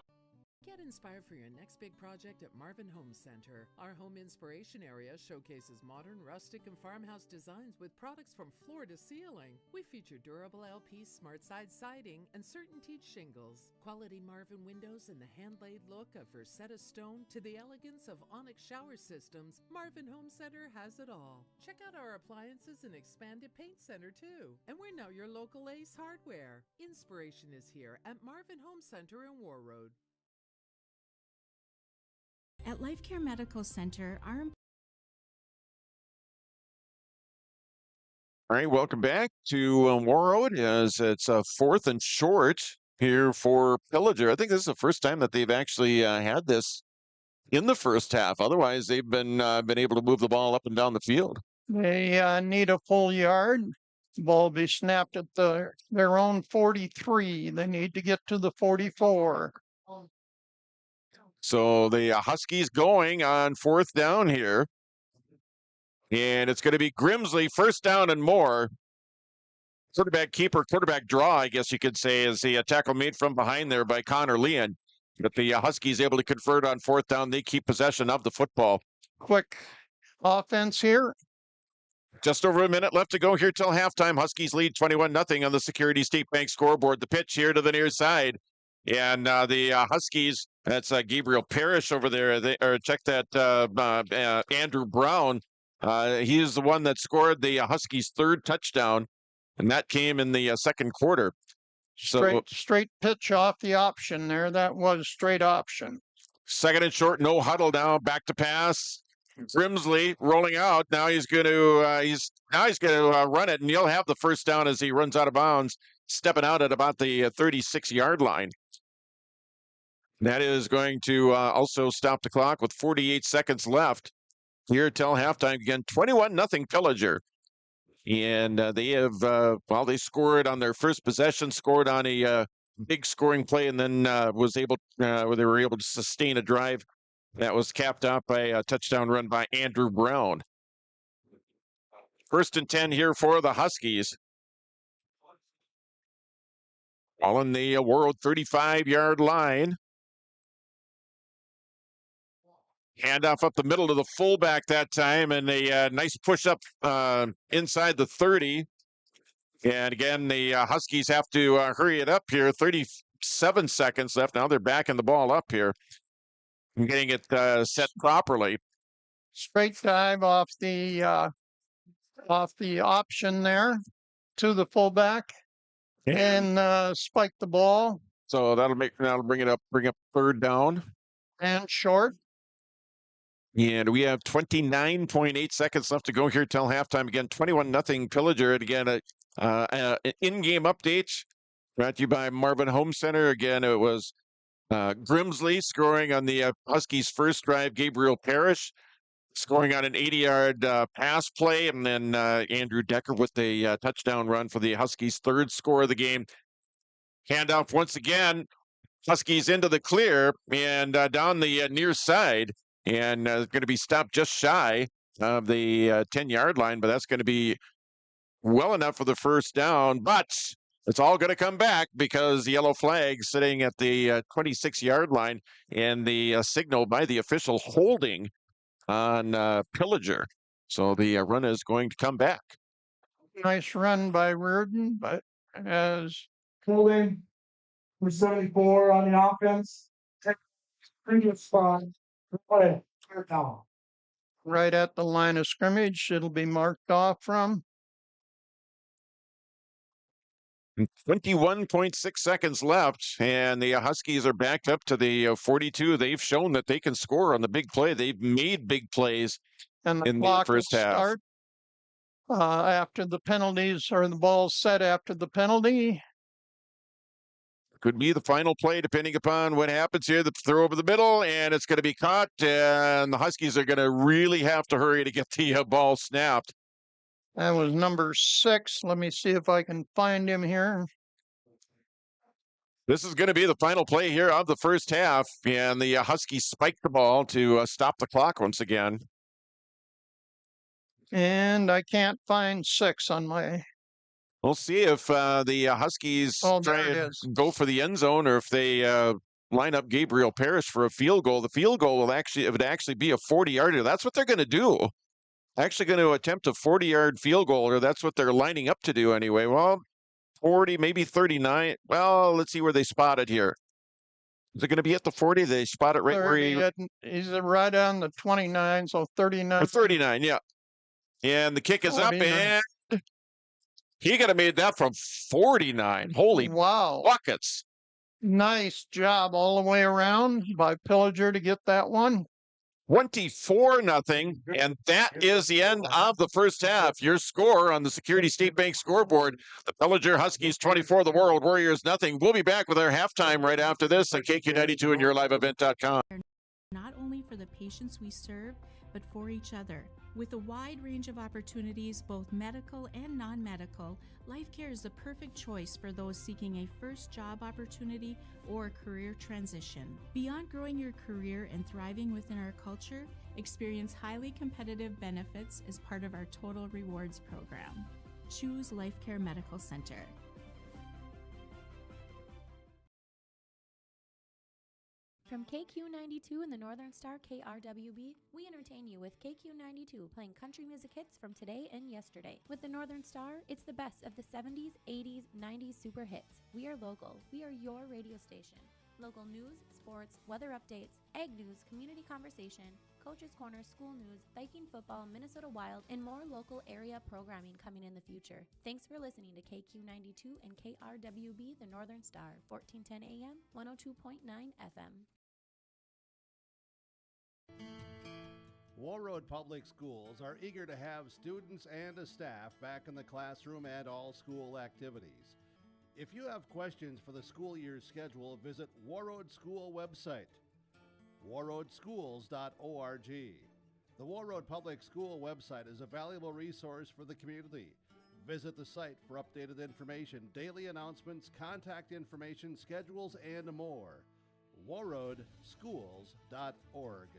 Get an inspired for your next big project at Marvin Home Center. Our home inspiration area showcases modern, rustic, and farmhouse designs with products from floor to ceiling. We feature durable LP smart side siding and CertainTeed shingles, quality Marvin windows, and the hand-laid look of Versetta stone to the elegance of Onyx shower systems. Marvin Home Center has it all. Check out our appliances and expanded paint center too. And we're now your local Ace Hardware. Inspiration is here at Marvin Home Center in Warroad. At Life Care Medical Center, our All right, welcome back to Warroad as it's a 4th and short here for Pillager. I think this is the first time that they've actually had this in the first half. Otherwise, they've been able to move the ball up and down the field. They need a full yard. The ball will be snapped at their own 43. They need to get to the 44. So the Huskies going on 4th down here. And it's going to be Grimsley, 1st down and more. Quarterback keeper, quarterback draw, I guess you could say, is the tackle made from behind there by Connor Leon. But the Huskies able to convert on 4th down. They keep possession of the football. Quick offense here. Just over a minute left to go here till halftime. Huskies lead 21-0 on the Security State Bank scoreboard. The pitch here to the near side. And the Huskies, that's Gabriel Parrish over there. Check that, Andrew Brown. He is the one that scored the Huskies' 3rd touchdown, and that came in the second quarter. So Straight pitch off the option there. That was straight option. 2nd and short, no huddle now. Back to pass. Grimsley rolling out. Now he's going to run it, and he'll have the 1st down as he runs out of bounds, stepping out at about the 36-yard line. That is going to also stop the clock with 48 seconds left here till halftime. Again, 21-0 Pillager. And they have, they scored on their first possession, scored on a big scoring play, and then they were able to sustain a drive that was capped off by a touchdown run by Andrew Brown. 1st and 10 here for the Huskies. All in the Warroad 35-yard line. Handoff up the middle to the fullback that time, and a nice push up inside the 30. And again, the Huskies have to hurry it up here. 37 seconds left. Now they're backing the ball up here and getting it set properly. Straight dive off the option there to the fullback and spike the ball. So that'll bring up 3rd down and short. And we have 29.8 seconds left to go here till halftime. Again, 21-0 Pillager. And again, an in-game update brought to you by Marvin Home Center. Again, it was Grimsley scoring on the Huskies' first drive. Gabriel Parrish scoring on an 80-yard pass play. And then Andrew Decker with the touchdown run for the Huskies' 3rd score of the game. Handoff once again. Huskies into the clear and down the near side. And going to be stopped just shy of the 10-yard line, but that's going to be well enough for the 1st down. But it's all going to come back because the yellow flag sitting at the 26-yard line and the signal by the official holding on Pillager. So the run is going to come back. Nice run by Reardon, but as holding for 74 on the offense, previous spot. Right at the line of scrimmage, it'll be marked off from. 21.6 seconds left, and the Huskies are backed up to the 42. They've shown that they can score on the big play. They've made big plays and the in the first half. Start, after the penalties, or the ball set after the penalty. Could be the final play, depending upon what happens here. The throw over the middle, and it's going to be caught. And the Huskies are going to really have to hurry to get the ball snapped. That was number 6. Let me see if I can find him here. This is going to be the final play here of the first half. And the Huskies spike the ball to stop the clock once again. And I can't find 6 on my... We'll see if the Huskies try and go for the end zone, or if they line up Gabriel Parrish for a field goal. The field goal would actually be a 40-yarder. That's what they're going to do. Actually going to attempt a 40-yard field goal, or that's what they're lining up to do anyway. Well, 40, maybe 39. Well, let's see where they spot it here. Is it going to be at the 40? They spot it right where he's right on the 29, so 39. 39, yeah. And the kick is up, 49. and he could have made that from 49. Holy wow. buckets. Nice job all the way around by Pillager to get that one. 24-0, and that is the end of the first half. Your score on the Security State Bank scoreboard, the Pillager Huskies 24, the Warroad Warriors nothing. We'll be back with our halftime right after this on KQ92 and YourLiveEvent.com. Not only for the patients we serve, but for each other. With a wide range of opportunities, both medical and non-medical, LifeCare is the perfect choice for those seeking a first job opportunity or career transition. Beyond growing your career and thriving within our culture, experience highly competitive benefits as part of our Total Rewards program. Choose LifeCare Medical Center. From KQ92 and the Northern Star KRWB, we entertain you with KQ92 playing country music hits from today and yesterday. With the Northern Star, it's the best of the 70s, 80s, 90s super hits. We are local. We are your radio station. Local news, sports, weather updates, egg news, community conversation, Coach's Corner, school news, Viking football, Minnesota Wild, and more local area programming coming in the future. Thanks for listening to KQ92 and KRWB, the Northern Star, 1410 AM, 102.9 FM. Warroad Public Schools are eager to have students and a staff back in the classroom and all school activities. If you have questions for the school year's schedule, visit Warroad School website, warroadschools.org. The Warroad Public School website is a valuable resource for the community. Visit the site for updated information, daily announcements, contact information, schedules, and more. warroadschools.org.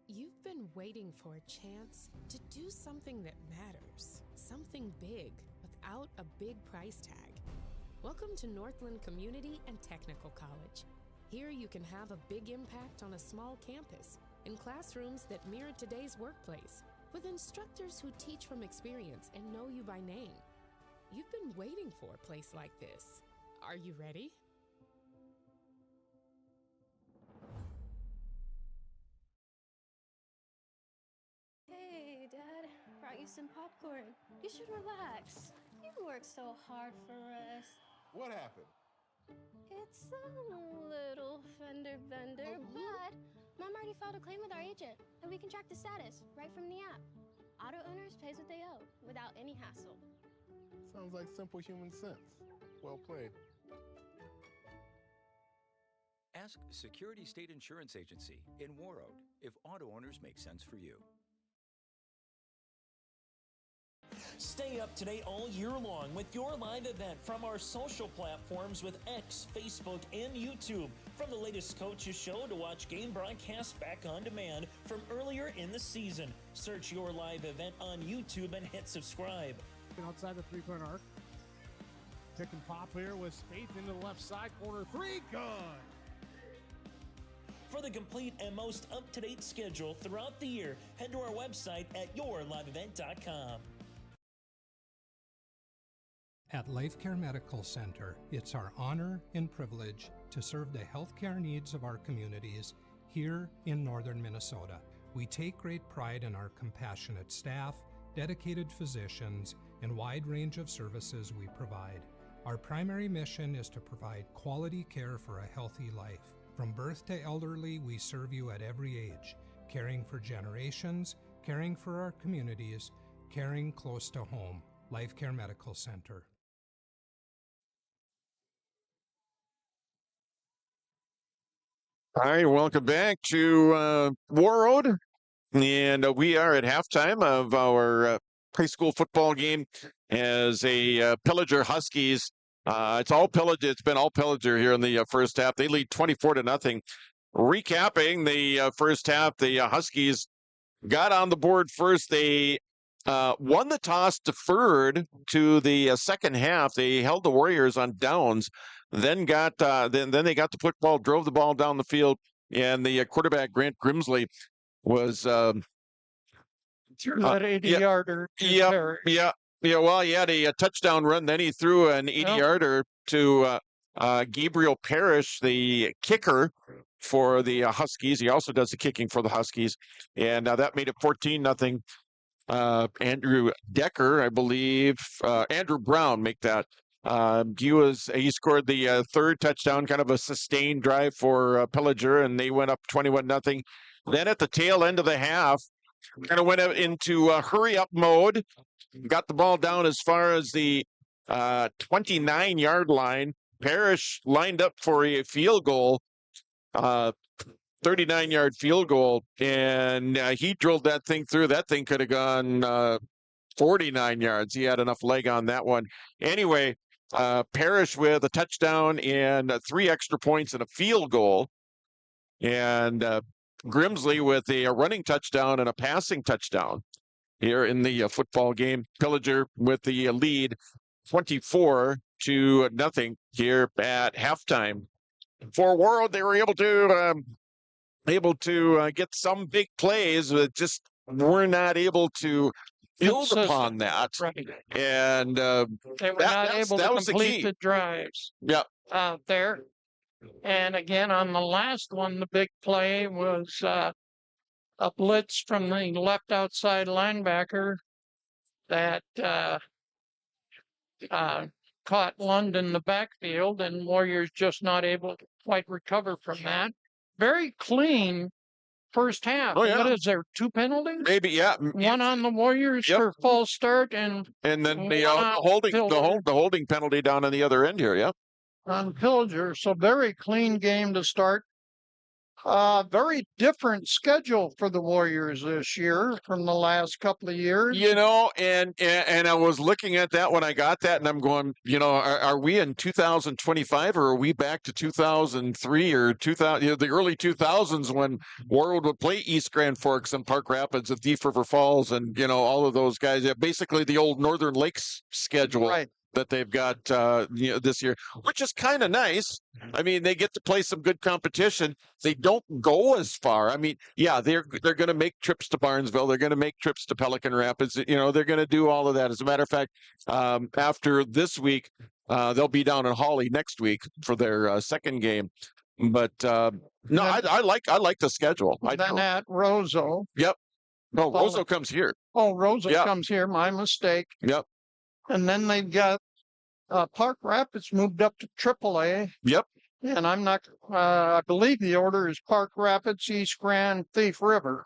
You've been waiting for a chance to do something that matters, something big without a big price tag. Welcome to Northland Community and Technical College. Here you can have a big impact on a small campus, in classrooms that mirror today's workplace, with instructors who teach from experience and know you by name. You've been waiting for a place like this. Are you ready? Hey, Dad, brought you some popcorn. You should relax. You worked so hard for us. What happened? It's a little fender bender, but Mom already filed a claim with our agent, and we can track the status right from the app. Auto owners pays what they owe without any hassle. Sounds like simple human sense. Well played. Ask Security State Insurance Agency in Warroad if auto owners make sense for you. Stay up to date all year long with your live event from our social platforms with X, Facebook, and YouTube. From the latest coaches show to watch game broadcasts back on demand from earlier in the season. Search your live event on YouTube and hit subscribe. Outside the three-point arc. Pick and pop here with Spaeth into the left side corner. Three, good. For the complete and most up-to-date schedule throughout the year, head to our website at yourliveevent.com. At LifeCare Medical Center, it's our honor and privilege to serve the healthcare needs of our communities here in northern Minnesota. We take great pride in our compassionate staff, dedicated physicians, and wide range of services we provide. Our primary mission is to provide quality care for a healthy life. From birth to elderly, we serve you at every age, caring for generations, caring for our communities, caring close to home. LifeCare Medical Center. All right, welcome back to Warroad, and we are at halftime of our high school football game as a Pillager Huskies. It's been all Pillager here in the first half. They lead 24-0. Recapping the first half, the Huskies got on the board first. They won the toss, deferred to the second half. They held the Warriors on downs. then then they got the football, drove the ball down the field, and the quarterback Grant Grimsley was threw that 80-yarder. Yeah. Well, he had a touchdown run. Then he threw an 80-yarder to Gabriel Parrish, the kicker for the Huskies. He also does the kicking for the Huskies, and that made it 14-0. Andrew Decker, I believe, Andrew Brown make that. He scored the third touchdown, kind of a sustained drive for Pillager, and they went up 21-0. Then at the tail end of the half, kind of went into hurry up mode, got the ball down as far as the 29-yard line. Parrish lined up for a field goal, 39-yard field goal, and he drilled that thing through. That thing could have gone 49 yards. He had enough leg on that one. Anyway, Parrish with a touchdown and 3 extra points and a field goal, and Grimsley with a running touchdown and a passing touchdown here in the football game. Pillager with the lead, 24-0 here at halftime. For Warroad, they were able to get some big plays, but just were not able to build upon that. Right. And they were not able to complete the drives. Yeah. Out there. And again, on the last one, the big play was a blitz from the left outside linebacker that caught London in the backfield, and Warriors just not able to quite recover from that. Very clean first half. Oh, yeah. What is there, 2 penalties? Maybe, yeah. One on the Warriors for false start, and then the holding penalty down on the other end here, yeah. On Pillager. So very clean game to start. Very different schedule for the Warriors this year from the last couple of years. You know, and I was looking at that when I got that, and I'm going, you know, are we in 2025 or are we back to 2003 or 2000, the early 2000s when Warroad would play East Grand Forks and Park Rapids and Thief River Falls and, you know, all of those guys. Yeah, basically the old Northern Lakes schedule. Right. That they've got this year, which is kind of nice. I mean, they get to play some good competition. They don't go as far. I mean, yeah, they're going to make trips to Barnesville. They're going to make trips to Pelican Rapids. You know, they're going to do all of that. As a matter of fact, after this week, they'll be down in Hawley next week for their second game. But no, I like the schedule. Then at Roseau. Yep. No, Roseau comes here. Oh, Roseau comes here. My mistake. Yep. And then they've got Park Rapids moved up to AAA. Yep. And I'm not, I believe the order is Park Rapids, East Grand, Thief River.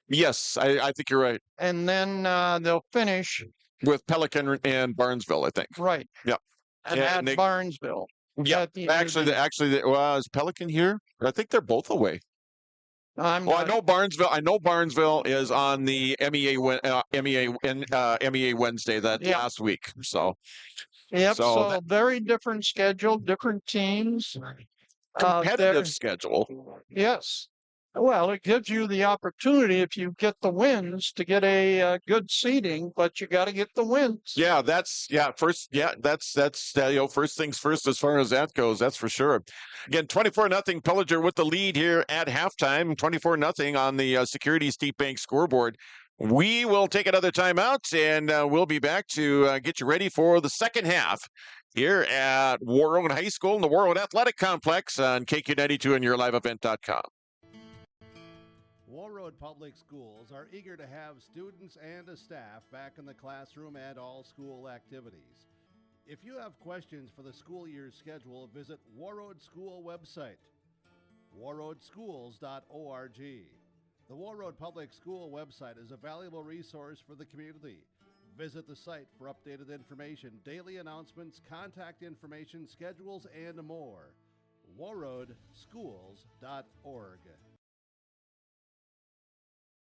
Yes, I think you're right. And then they'll finish with Pelican and Barnesville, I think. Right. Yep. And at Barnesville. Yeah. Actually, is Pelican here? I think they're both away. I know Barnesville. I know Barnesville is on the MEA Wednesday last week. So, yep. So very different schedule, different teams. Competitive schedule. Yes. Well, it gives you the opportunity if you get the wins to get a good seeding, but you got to get the wins. Yeah, that's first things first as far as that goes. That's for sure. Again, 24-0 Pillager with the lead here at halftime. 24-0 on the Security State Bank scoreboard. We will take another timeout, and we'll be back to get you ready for the second half here at Warroad High School in the Warroad Athletic Complex on KQ92 and YourLiveEvent.com. Warroad Public Schools are eager to have students and a staff back in the classroom and all school activities. If you have questions for the school year's schedule, visit Warroad School website, warroadschools.org. The Warroad Public School website is a valuable resource for the community. Visit the site for updated information, daily announcements, contact information, schedules, and more. warroadschools.org.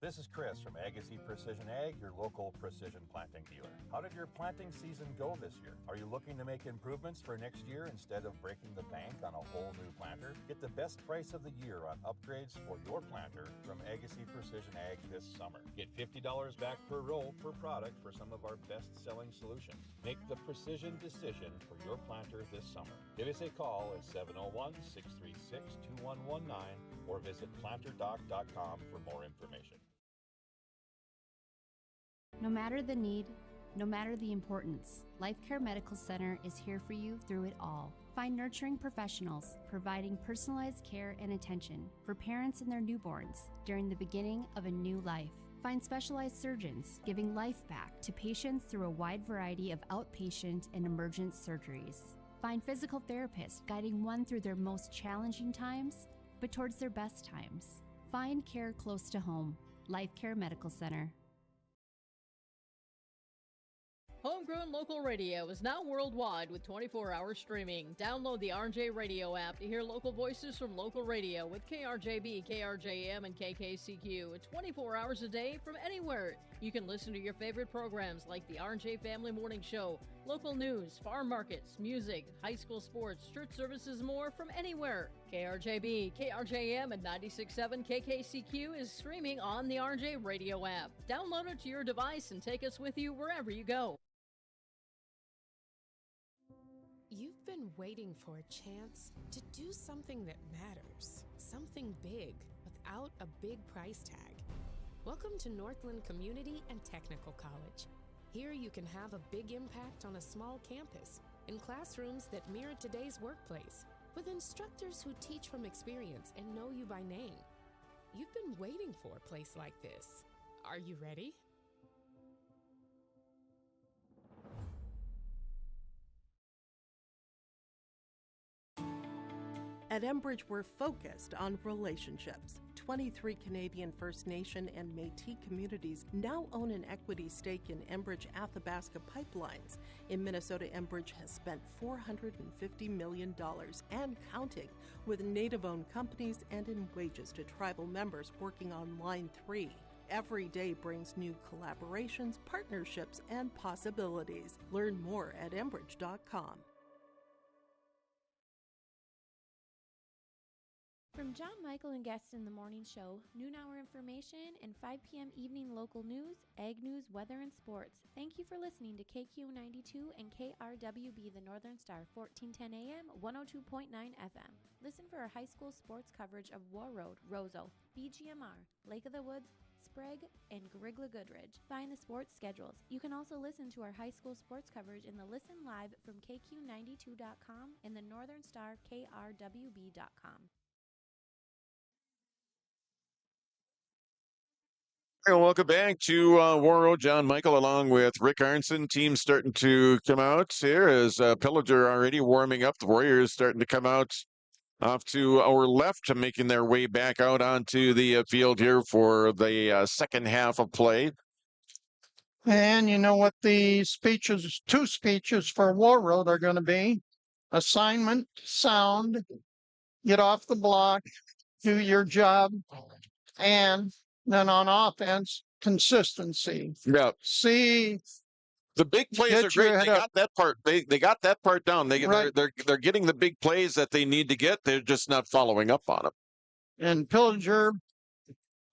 This is Chris from Agassiz Precision Ag, your local precision planting dealer. How did your planting season go this year? Are you looking to make improvements for next year instead of breaking the bank on a whole new planter? Get the best price of the year on upgrades for your planter from Agassiz Precision Ag this summer. Get $50 back per row per product for some of our best-selling solutions. Make the precision decision for your planter this summer. Give us a call at 701-636-2119 or visit planterdoc.com for more information. No matter the need, no matter the importance, Life Care Medical Center is here for you through it all. Find nurturing professionals providing personalized care and attention for parents and their newborns during the beginning of a new life. Find specialized surgeons giving life back to patients through a wide variety of outpatient and emergent surgeries. Find physical therapists guiding one through their most challenging times, but towards their best times. Find care close to home. Life Care Medical Center. Homegrown local radio is now worldwide with 24-hour streaming. Download the RJ Radio app to hear local voices from local radio with KRJB, KRJM, and KKCQ 24 hours a day from anywhere. You can listen to your favorite programs like the RJ Family Morning Show, local news, farm markets, music, high school sports, church services, more from anywhere. KRJB, KRJM, and 96.7 KKCQ is streaming on the RJ Radio app. Download it to your device and take us with you wherever you go. You've been waiting for a chance to do something that matters, something big without a big price tag. Welcome to Northland Community and Technical College. Here you can have a big impact on a small campus, in classrooms that mirror today's workplace, with instructors who teach from experience and know you by name. You've been waiting for a place like this. Are you ready? At Enbridge, we're focused on relationships. 23 Canadian First Nation and Métis communities now own an equity stake in Enbridge Athabasca Pipelines. In Minnesota, Enbridge has spent $450 million and counting, with Native-owned companies and in wages to tribal members working on Line 3. Every day brings new collaborations, partnerships, and possibilities. Learn more at enbridge.com. From John Michael and guests in the morning show, noon hour information, and 5 p.m. evening local news, ag news, weather, and sports. Thank you for listening to KQ92 and KRWB, the Northern Star, 1410 AM, 102.9 FM. Listen for our high school sports coverage of Warroad, Roseau, BGMR, Lake of the Woods, Sprague, and Grigla Goodridge. Find the sports schedules. You can also listen to our high school sports coverage in the Listen Live from KQ92.com and the Northern Star KRWB.com. And welcome back to Warroad. John Michael along with Rick Arnson. Team starting to come out here as Pillager already warming up. The Warriors starting to come out off to our left, making their way back out onto the field here for the second half of play. And you know what the speeches, two speeches for Warroad are going to be? Assignment, sound, get off the block, do your job, and then on offense, consistency. Yeah. See, the big plays are great. They got that part. They got that part down. They're getting the big plays that they need to get. They're just not following up on them. And Pillager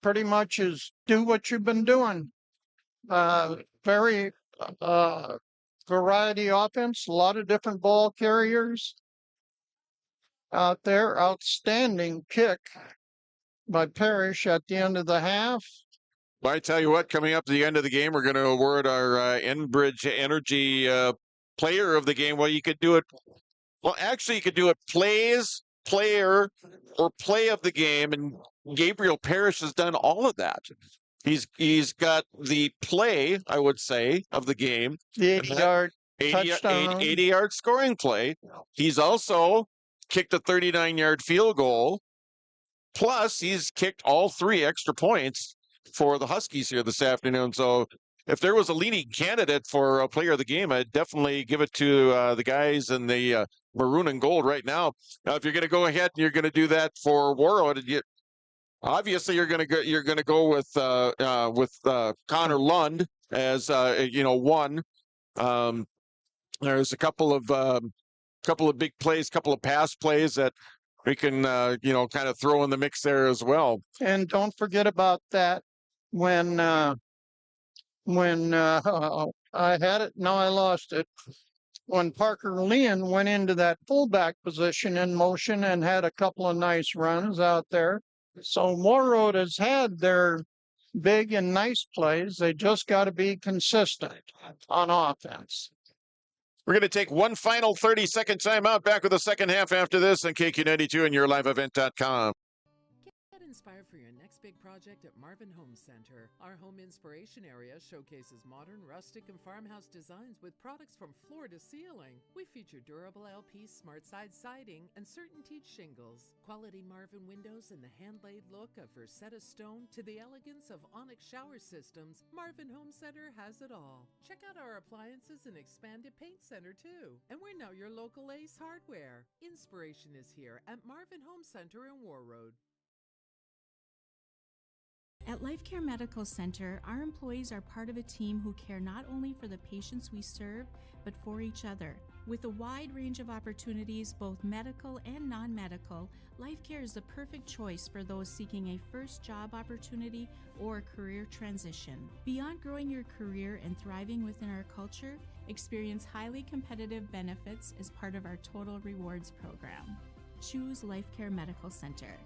pretty much is do what you've been doing. Very variety offense. A lot of different ball carriers out there. Outstanding kick by Parrish at the end of the half. Well, I tell you what, coming up to the end of the game, we're going to award our Enbridge Energy Player of the Game. Well, you could do it. Well, actually, you could do it plays, player, or play of the game, and Gabriel Parrish has done all of that. He's got the play, I would say, of the game. The 80-yard touchdown. 80-yard scoring play. He's also kicked a 39-yard field goal. Plus, he's kicked all 3 extra points for the Huskies here this afternoon. So if there was a leading candidate for a player of the game, I'd definitely give it to the guys in the maroon and gold right now. Now, if you're going to go ahead and you're going to do that for Warroad, Obviously, you're going to go. You're going to go with Connor Lund as one. There's a couple of big plays, couple of pass plays that we can kind of throw in the mix there as well. And don't forget about that when I had it, now I lost it. When Parker Leon went into that fullback position in motion and had a couple of nice runs out there. So Warroad has had their big and nice plays. They just got to be consistent on offense. We're going to take one final 30-second timeout. Back with the second half after this on KQ92 and YourLiveEvent.com. Get inspired for your next big project at Marvin Home Center. Our home inspiration area showcases modern, rustic, and farmhouse designs with products from floor to ceiling. We feature durable LP smart side siding and CertainTeed shingles, quality Marvin windows, and the hand-laid look of Versetta stone to the elegance of Onyx shower systems. Marvin Home Center has it all. Check out our appliances and expanded paint center too. And we're now your local Ace Hardware. Inspiration is here at Marvin Home Center in Warroad. At Life Care Medical Center, our employees are part of a team who care not only for the patients we serve, but for each other. With a wide range of opportunities, both medical and non-medical, Life Care is the perfect choice for those seeking a first job opportunity or career transition. Beyond growing your career and thriving within our culture, experience highly competitive benefits as part of our Total Rewards program. Choose Life Care Medical Center.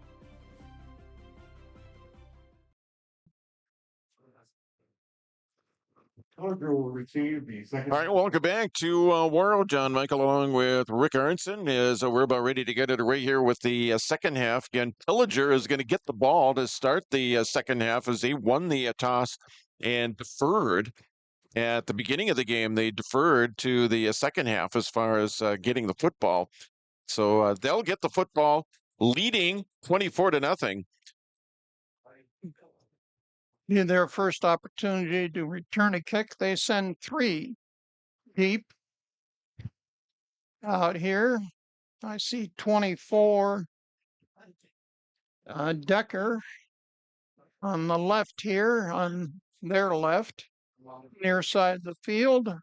Pillager will receive the second. All right, welcome back to Warroad. John Michael along with Rick Aronson is we're about ready to get it right here with the second half. Again, Pillager is going to get the ball to start the second half as they won the toss and deferred at the beginning of the game. They deferred to the second half as far as getting the football. So they'll get the football leading 24-0. In their first opportunity to return a kick, they send 3 deep out here. I see 24 Decker on the left here, on their left, near side of the field.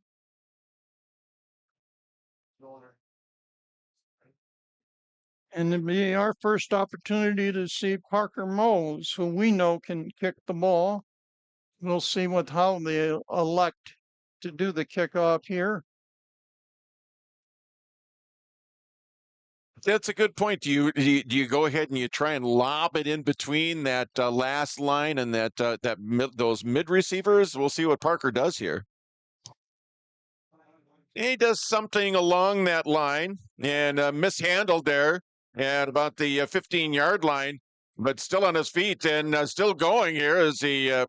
And it'll be our first opportunity to see Parker Mose, who we know can kick the ball. We'll see how they elect to do the kickoff here. That's a good point. Do you go ahead and you try and lob it in between that last line and those mid receivers? We'll see what Parker does here. He does something along that line and mishandled there at about the 15-yard line, but still on his feet and still going here as the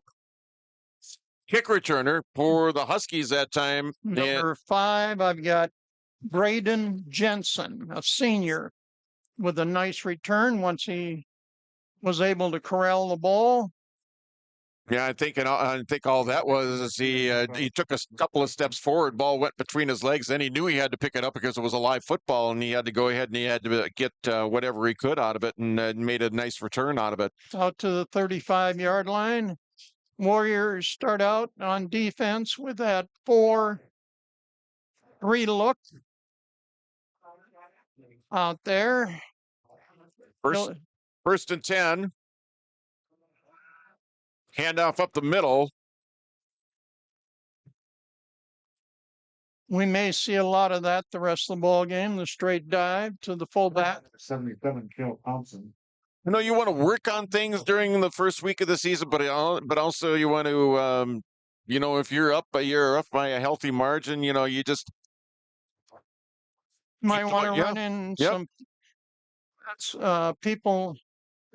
kick returner for the Huskies that time. Number 5, I've got Braden Jensen, a senior, with a nice return once he was able to corral the ball. Yeah, I think all that was is he took a couple of steps forward, ball went between his legs, then he knew he had to pick it up because it was a live football, and he had to go ahead and he had to get whatever he could out of it, and made a nice return out of it. Out to the 35-yard line. Warriors start out on defense with that 4-3 look out there. First and 10. Handoff up the middle. We may see a lot of that the rest of the ball game. The straight dive to the fullback. 77 Kill Thompson. You know, you want to work on things during the first week of the season, but also you want to, if you're up by a healthy margin, you just might want to run in some people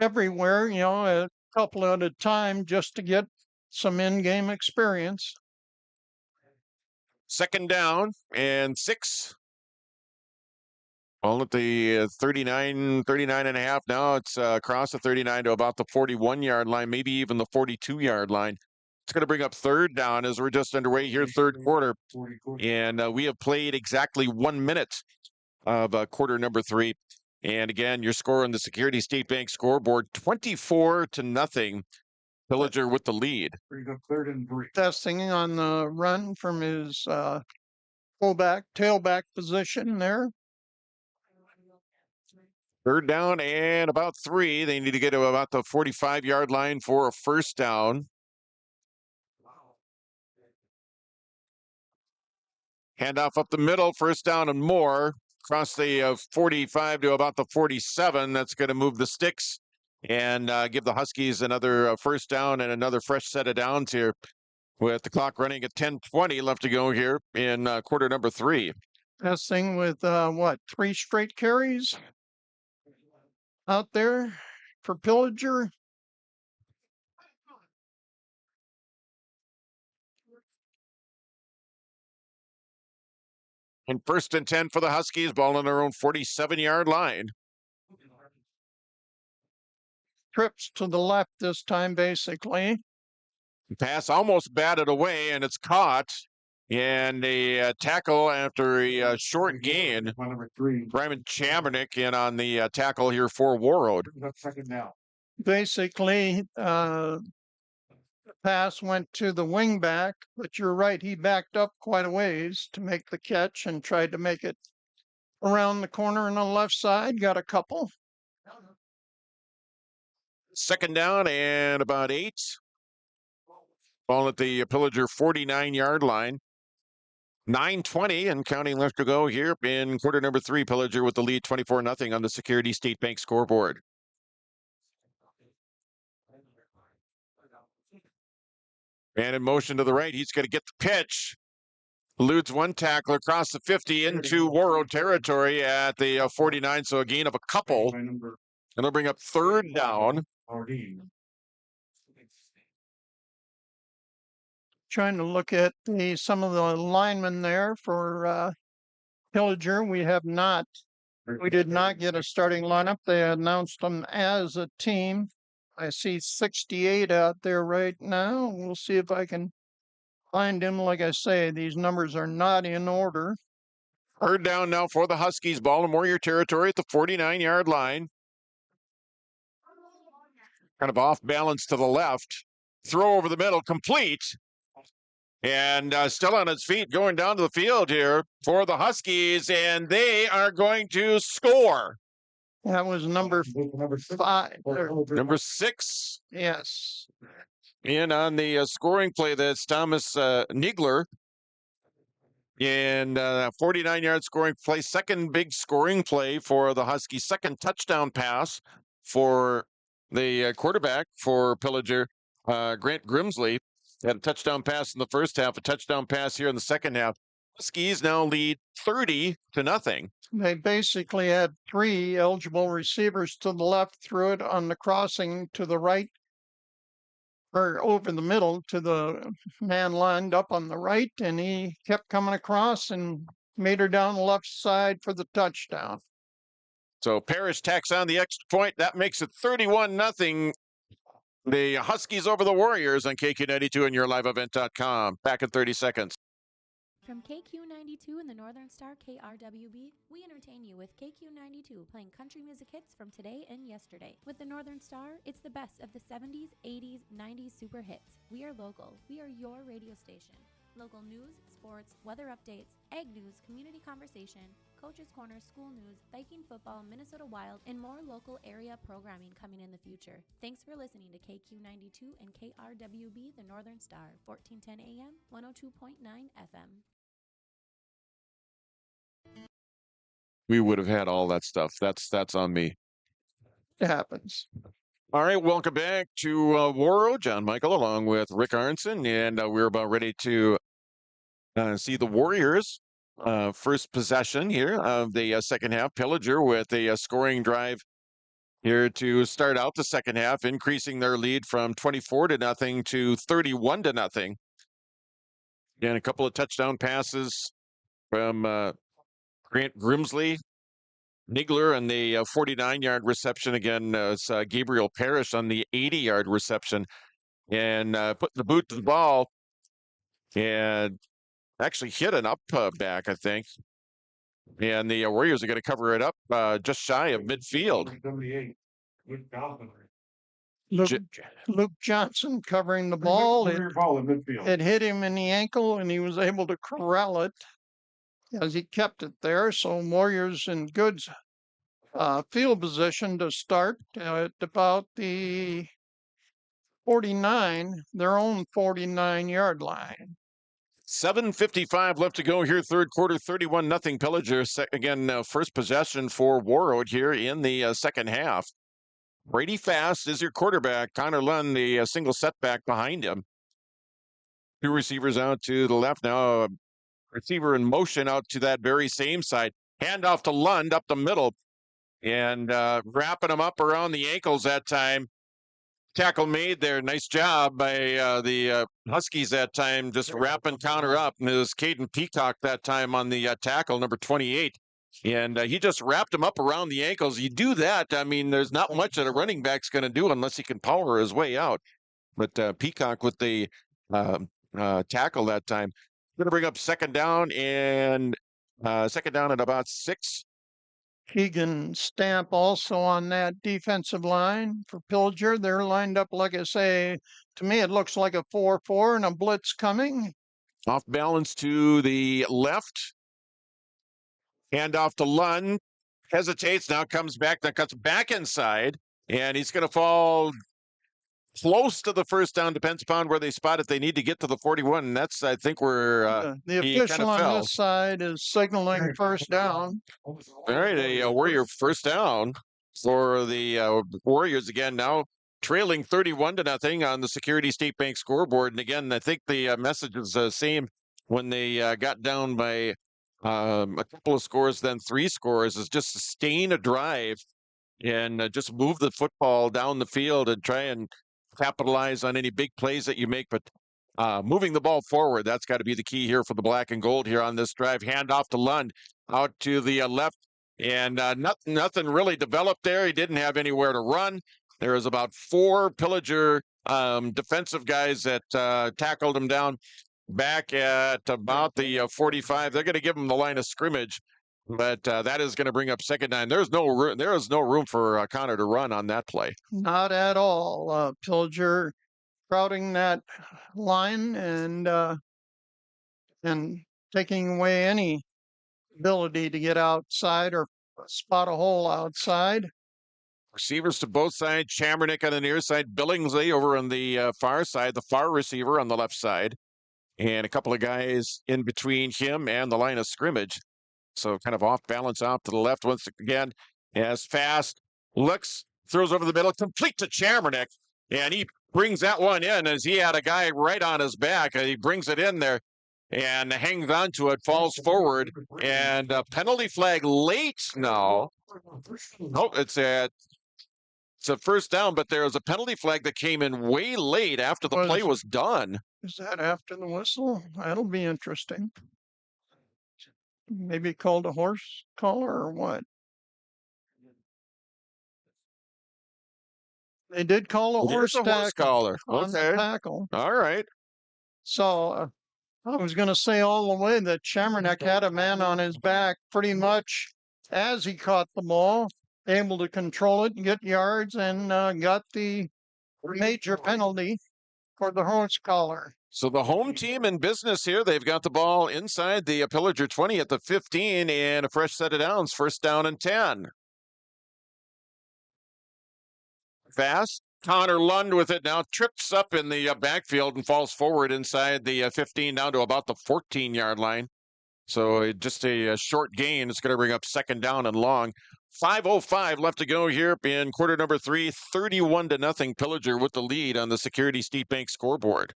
everywhere, a couple at a time, just to get some in-game experience. Second down and 6. All at the 39 and a half. Now it's across the 39 to about the 41-yard line, maybe even the 42-yard line. It's going to bring up third down as we're just underway here, third quarter. And we have played exactly 1 minute of quarter number 3. And again, your score on the Security State Bank scoreboard, 24-0. Pillager with the lead. Pretty good, 3rd and 3. Testing on the run from his tailback position there. 3rd down and about 3. They need to get to about the 45-yard line for a 1st down. Handoff up the middle, 1st down and more. Across the 45 to about the 47. That's going to move the sticks and give the Huskies another 1st down and another fresh set of downs here, with the clock running at 10:20 left to go here in quarter number 3. Testing with 3 straight carries out there for Pillager. And 1st and 10 for the Huskies, ball on their own 47-yard line. Trips to the left this time, basically. Pass almost batted away, and it's caught. And a tackle after a short gain. Number 3. Ryman Chamernick in on the tackle here for Warroad. 2nd down. Basically, pass went to the wing back, but you're right, he backed up quite a ways to make the catch and tried to make it around the corner on the left side, got a couple. 2nd down and about 8. Ball at the Pillager 49-yard line. 9:20 and counting left to go here in quarter number 3. Pillager with the lead 24-0 on the Security State Bank scoreboard. And in motion to the right, he's going to get the pitch. Eludes one tackler across the 50 into Warroad territory at the 49, so a gain of a couple. And they'll bring up 3rd down. Trying to look at some of the linemen there for Pillager. We did not get a starting lineup. They announced them as a team. I see 68 out there right now. We'll see if I can find him. Like I say, these numbers are not in order. 3rd down now for the Huskies. Ball in Warrior territory at the 49-yard line. Kind of off balance to the left. Throw over the middle, complete. And still on his feet, going down to the field here for the Huskies, and they are going to score. That was number 5. Number 6. Yes. In on the scoring play, that's Thomas Nigler. And 49-yard scoring play, 2nd big scoring play for the Huskies, 2nd touchdown pass for the quarterback for Pillager, Grant Grimsley. Had a touchdown pass in the 1st half, a touchdown pass here in the 2nd half. Huskies now lead 30-0. They basically had 3 eligible receivers to the left, threw it on the crossing to the right, or over the middle to the man lined up on the right, and he kept coming across and made her down the left side for the touchdown. So Parrish tacks on the extra point. That makes it 31-0. The Huskies over the Warriors on KQ92 and YourLiveEvent.com. Back in 30 seconds. From KQ92 and the Northern Star KRWB, we entertain you with KQ92 playing country music hits from today and yesterday. With the Northern Star, it's the best of the 70s, 80s, 90s super hits. We are local. We are your radio station. Local news, sports, weather updates, egg news, community conversation, Coach's Corner, school news, Viking football, Minnesota Wild, and more local area programming coming in the future. Thanks for listening to KQ92 and KRWB, the Northern Star, 1410 AM, 102.9 FM. We would have had all that stuff. That's on me. It happens. All right, welcome back to Warroad. John Michael along with Rick Arnson, and we're about ready to see the Warriors' first possession here of the 2nd half. Pillager with a scoring drive here to start out the 2nd half, increasing their lead from 24-0 to 31-0. And a couple of touchdown passes from Grant Grimsley. Nigler on the 49-yard reception. Again, it's Gabriel Parrish on the 80-yard reception. And putting the boot to the ball. And actually hit an up back, I think. And the Warriors are going to cover it up just shy of midfield. 78. Good compliment. Luke Johnson covering the ball. It hit him in the ankle, and he was able to corral it as he kept it there. So Warriors in good field position to start at about the 49, their own 49-yard line. 7:55 left to go here, third quarter, 31-0 Pillager. Again, first possession for Warroad here in the second half. Brady Fast is your quarterback. Connor Lund, the single setback behind him. Two receivers out to the left now. Receiver in motion out to that very same side. Handoff to Lund up the middle and wrapping him up around the ankles that time. Tackle made there. Nice job by the Huskies that time, just wrapping Connor up. And it was Caden Peacock that time on the tackle, number 28. And he just wrapped him up around the ankles. You do that, I mean, there's not much that a running back's going to do unless he can power his way out. But Peacock with the tackle that time. Going to bring up second down and second down at about 6. Keegan Stamp also on that defensive line for Pillager. They're lined up, like I say, to me it looks like a 4-4 and a blitz coming. Off balance to the left. Handoff to Lund. Hesitates, now comes back, then cuts back inside. And he's going to fall close to the first down. Depends upon where they spot it. They need to get to the 41. And that's, I think, where the official on this side is signaling first down. All right, a Warrior first down for the Warriors again now, trailing 31-0 on the Security State Bank scoreboard. And again, I think the message is the same when they got down by a couple of scores, then 3 scores, is just sustain a drive and just move the football down the field and try and capitalize on any big plays that you make. But moving the ball forward, that's got to be the key here for the black and gold here on this drive. Handoff to Lund out to the left, and nothing really developed there. He didn't have anywhere to run. There was about 4 Pillager defensive guys that tackled him down back at about the 45. They're going to give him the line of scrimmage, but that is going to bring up second down. There is no room for Connor to run on that play. Not at all. Pillager crowding that line and taking away any ability to get outside or spot a hole outside. Receivers to both sides. Chamernick on the near side. Billingsley over on the far side. The far receiver on the left side. And a couple of guys in between him and the line of scrimmage. So kind of off balance off to the left once again. As Fast looks, throws over the middle, complete to Chamernick. And he brings that one in as he had a guy right on his back. He brings it in there and hangs on to it, falls forward. And a penalty flag late now. Nope, it's a first down, but there was a penalty flag that came in way late after the play was done. Is that after the whistle? That'll be interesting. Maybe called a horse collar or what? They did call a horse collar on the tackle. All right. So I was going to say all the way that Chamernick had a man on his back pretty much as he caught the ball, able to control it and get yards, and got the major penalty for the horse collar. So the home team in business here. They've got the ball inside the Pillager 20 at the 15 and a fresh set of downs. First down and 10. Fast. Connor Lund with it now, trips up in the backfield and falls forward inside the 15 down to about the 14-yard line. So just a short gain. It's going to bring up second down and long. 5:05 left to go here in quarter number 3. 31-0 Pillager with the lead on the Security State Bank scoreboard.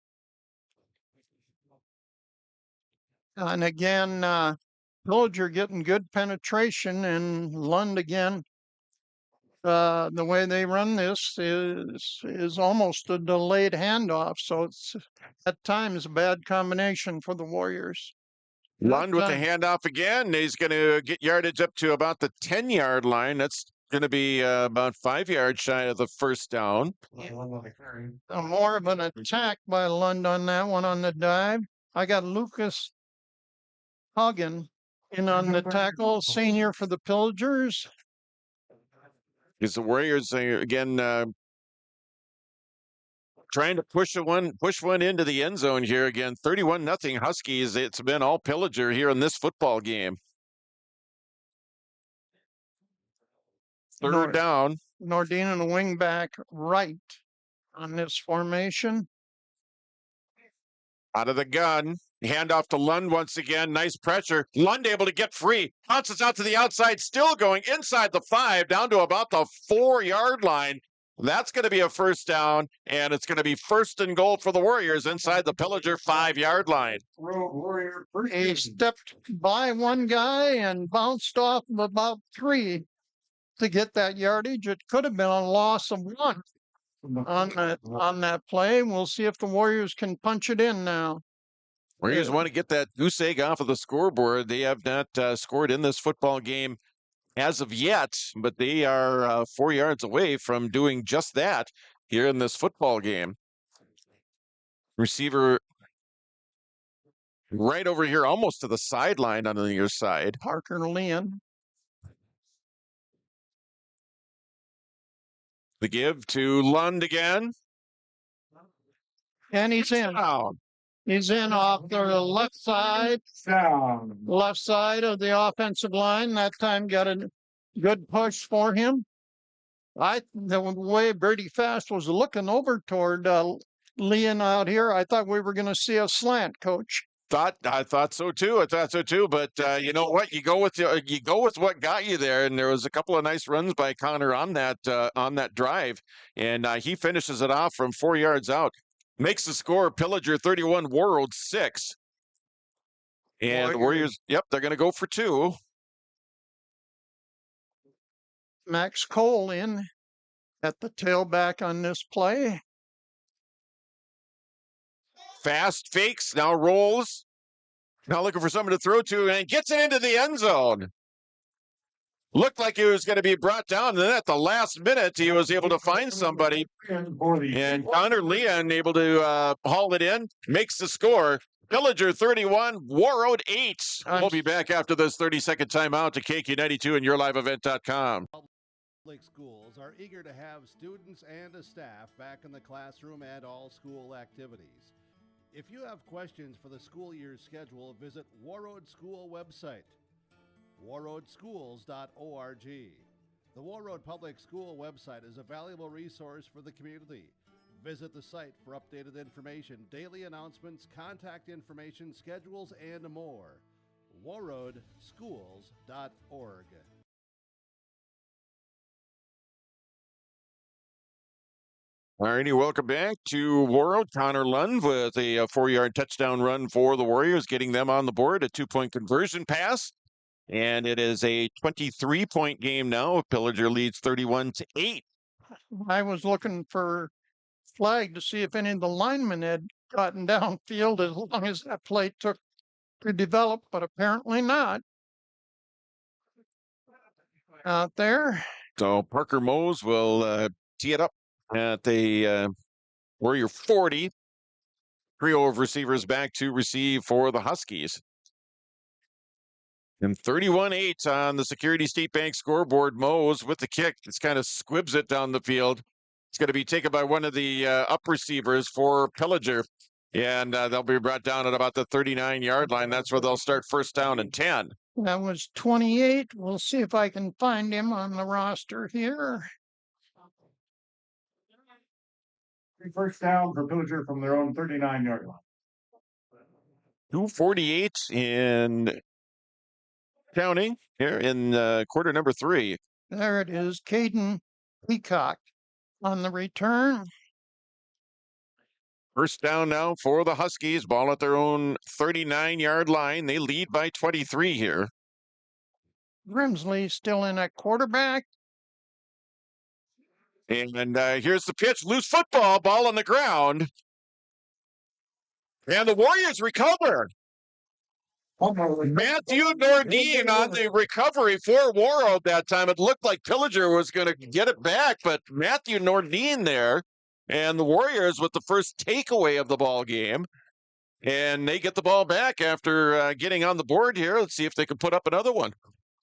And again, Pillager getting good penetration, and Lund again. The way they run this is almost a delayed handoff, so it's at times a bad combination for the Warriors. Lund with the handoff again. He's going to get yardage up to about the 10-yard line. That's going to be about 5 yards shy of the first down. More of an attack by Lund on that one on the dive. I got Lucas Hagen In on the tackle, senior for the Pillagers. Is the Warriors again trying to push one into the end zone here again? 31-0 Huskies. It's been all Pillager here in this football game. Third down. Nordine and the wing back right on this formation. Out of the gun. Handoff to Lund once again. Nice pressure. Lund able to get free. Bounces out to the outside. Still going inside the 5 down to about the 4-yard line. That's going to be a first down, and it's going to be first and goal for the Warriors inside the Pillager 5-yard line. He stepped by one guy and bounced off of about 3 to get that yardage. It could have been a loss of 1 on that play. We'll see if the Warriors can punch it in now. Warriors want to get that goose egg off of the scoreboard. They have not scored in this football game as of yet, but they are 4 yards away from doing just that here in this football game. Receiver right over here, almost to the sideline on the near side. Parker Leon. The give to Lund again. And he's in. He's in off the left side. Left side of the offensive line. That time got a good push for him. The way Brady Fast was looking over toward Leon out here, I thought we were going to see a slant, Coach. I thought so too. But you know what? You go with what got you there. And there was a couple of nice runs by Connor on that drive, and he finishes it off from 4 yards out. Makes the score Pillager 31, Warroad 6. And the Warriors, they're going to go for 2. Max Cole in at the tailback on this play. Fast fakes, now rolls. Now looking for someone to throw to and gets it into the end zone. Looked like he was going to be brought down, and then at the last minute, he was able to find somebody. And Connor Leon able to haul it in, makes the score. Pillager 31, Warroad 8. We'll be back after this 30-second timeout to KQ92 and YourLiveEvent.com. Public schools are eager to have students and a staff back in the classroom and all school activities. If you have questions for the school year's schedule, visit Warroad School website, warroadschools.org. The Warroad Public School website is a valuable resource for the community. Visit the site for updated information, daily announcements, contact information, schedules, and more. warroadschools.org. All righty, welcome back to Warroad. Connor Lund with a 4-yard touchdown run for the Warriors, getting them on the board, a 2-point conversion pass. And it is a 23-point game now. Pillager leads 31-8. I was looking for flag to see if any of the linemen had gotten downfield as long as that play took to develop, but apparently not. Out there. So Parker Mose will tee it up at the Warrior 40. Trio of receivers back to receive for the Huskies. And 31-8 on the Security State Bank scoreboard. Mose with the kick. It's kind of squibs it down the field. It's going to be taken by one of the up receivers for Pillager. And they'll be brought down at about the 39-yard line. That's where they'll start first down and 10. That was 28. We'll see if I can find him on the roster here. First down for Pillager from their own 39-yard line. 2:48 in counting here in quarter number 3. There it is, Caden Peacock on the return. First down now for the Huskies. Ball at their own 39-yard line. They lead by 23 here. Grimsley still in at quarterback. And here's the pitch. Loose football. Ball on the ground. And the Warriors recover. Matthew Nordine on the recovery for Warroad that time. It looked like Pillager was going to get it back, but Matthew Nordine there. And the Warriors with the first takeaway of the ball game. And they get the ball back after getting on the board here. Let's see if they can put up another one.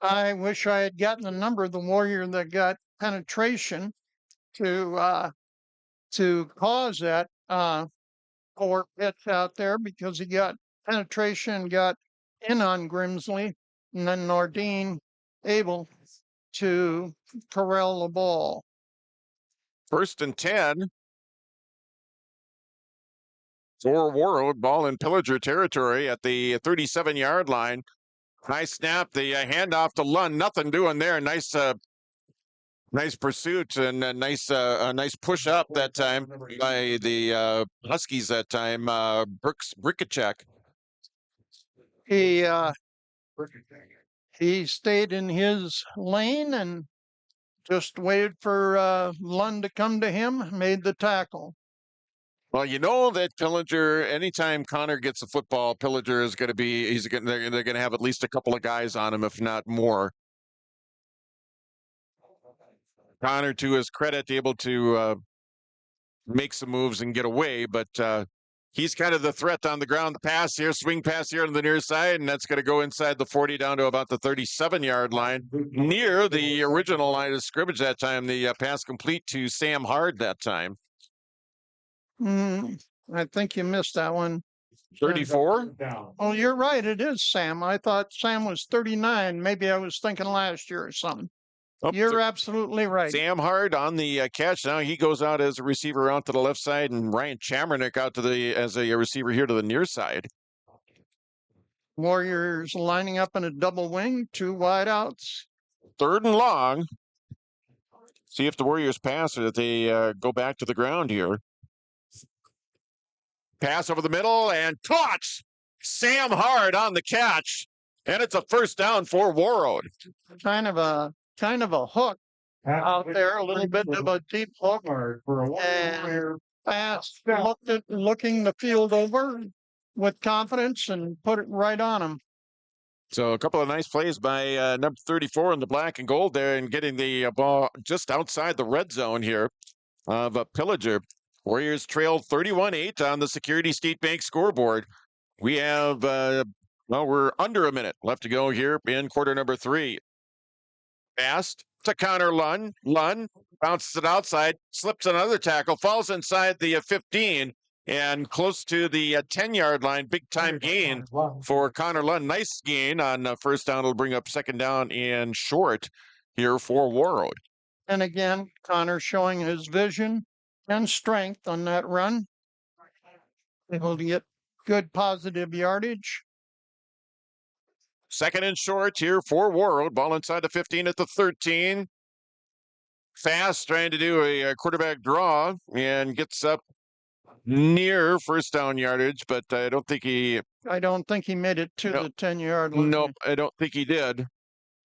I wish I had gotten the number of the Warrior that got penetration to cause that poor pitch out there, because he got penetration, got in on Grimsley, and then Nordine able to corral the ball. 1st and 10 for Warroad. Ball in Pillager territory at the 37-yard line. Nice snap. The handoff to Lund. Nothing doing there. Nice pursuit and a nice push up that time by the Huskies that time. Brickachek. He stayed in his lane and just waited for Lund to come to him, made the tackle. Well, you know that Pillager, anytime Connor gets the football, Pillager is going to be, they're going to have at least a couple of guys on him, if not more. Connor, to his credit, able to make some moves and get away, but he's kind of the threat on the ground. The pass here, swing pass here on the near side, and that's going to go inside the 40 down to about the 37-yard line, near the original line of scrimmage that time. The pass complete to Sam Hard that time. I think you missed that one. 34? Oh, you're right. It is Sam. I thought Sam was 39. Maybe I was thinking last year or something. You're absolutely right. Sam Hard on the catch. Now he goes out as a receiver out to the left side, and Ryan Chamernick out to as a receiver here to the near side. Warriors lining up in a double wing, 2 wideouts. 3rd and long. See if the Warriors pass or that they go back to the ground here. Pass over the middle and caught. Sam Hard on the catch, and it's a 1st down for Warroad. Kind of a hook out there, a little bit of a deep hook, and fast looking the field over with confidence and put it right on him. So a couple of nice plays by number 34 in the black and gold there, and getting the ball just outside the red zone here of Pillager. Warriors trail 31-8 on the Security State Bank scoreboard. We have, we're under a minute left to go here in quarter number 3. Pass to Connor Lund. Lund bounces it outside, slips another tackle, falls inside the 15, and close to the 10-yard line. Big time gain for Connor Lund. Nice gain on 1st down. It'll bring up 2nd down and short here for Warroad. And again, Connor showing his vision and strength on that run. Able to get good positive yardage. 2nd and short here for Warroad. Ball inside the 15 at the 13. Fast trying to do a quarterback draw and gets up near 1st down yardage, but I don't think he made it to the 10-yard line. Nope, I don't think he did.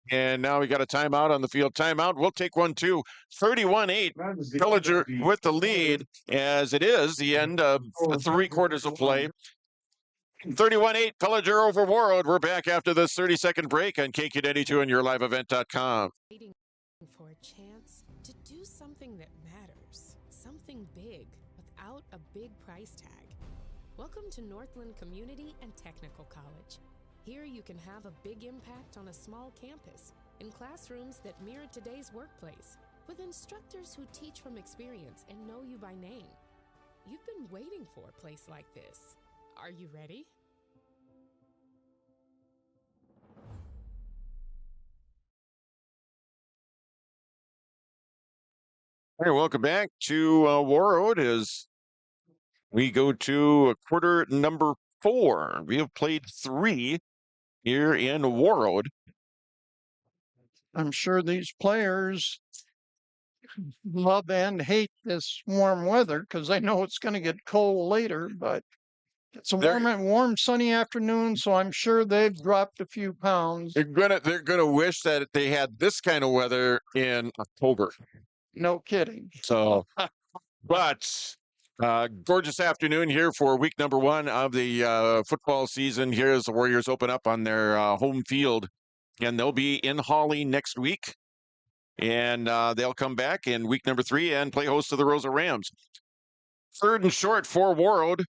And now we got a timeout on the field. Timeout. We'll take one too. 31-8. Pillager with the lead, as it is the end of 3 quarters of play. 31-8. Pillager over Warroad. We're back after this 30-second break on KQ92 and yourliveevent.com. Waiting for a chance to do something that matters, something big without a big price tag. Welcome to Northland Community and Technical College. Here you can have a big impact on a small campus, in classrooms that mirror today's workplace, with instructors who teach from experience and know you by name. You've been waiting for a place like this. Are you ready? Hey, welcome back to Warroad as we go to quarter number 4. We have played 3 here in Warroad. I'm sure these players love and hate this warm weather because they know it's going to get cold later, but it's a warm, sunny afternoon, so I'm sure they've dropped a few pounds. They're gonna wish that they had this kind of weather in October. No kidding. So, but gorgeous afternoon here for week number 1 of the football season. Here as the Warriors open up on their home field, and they'll be in Hawley next week, and they'll come back in week number 3 and play host to the Rosa Rams. 3rd and short for Warroad.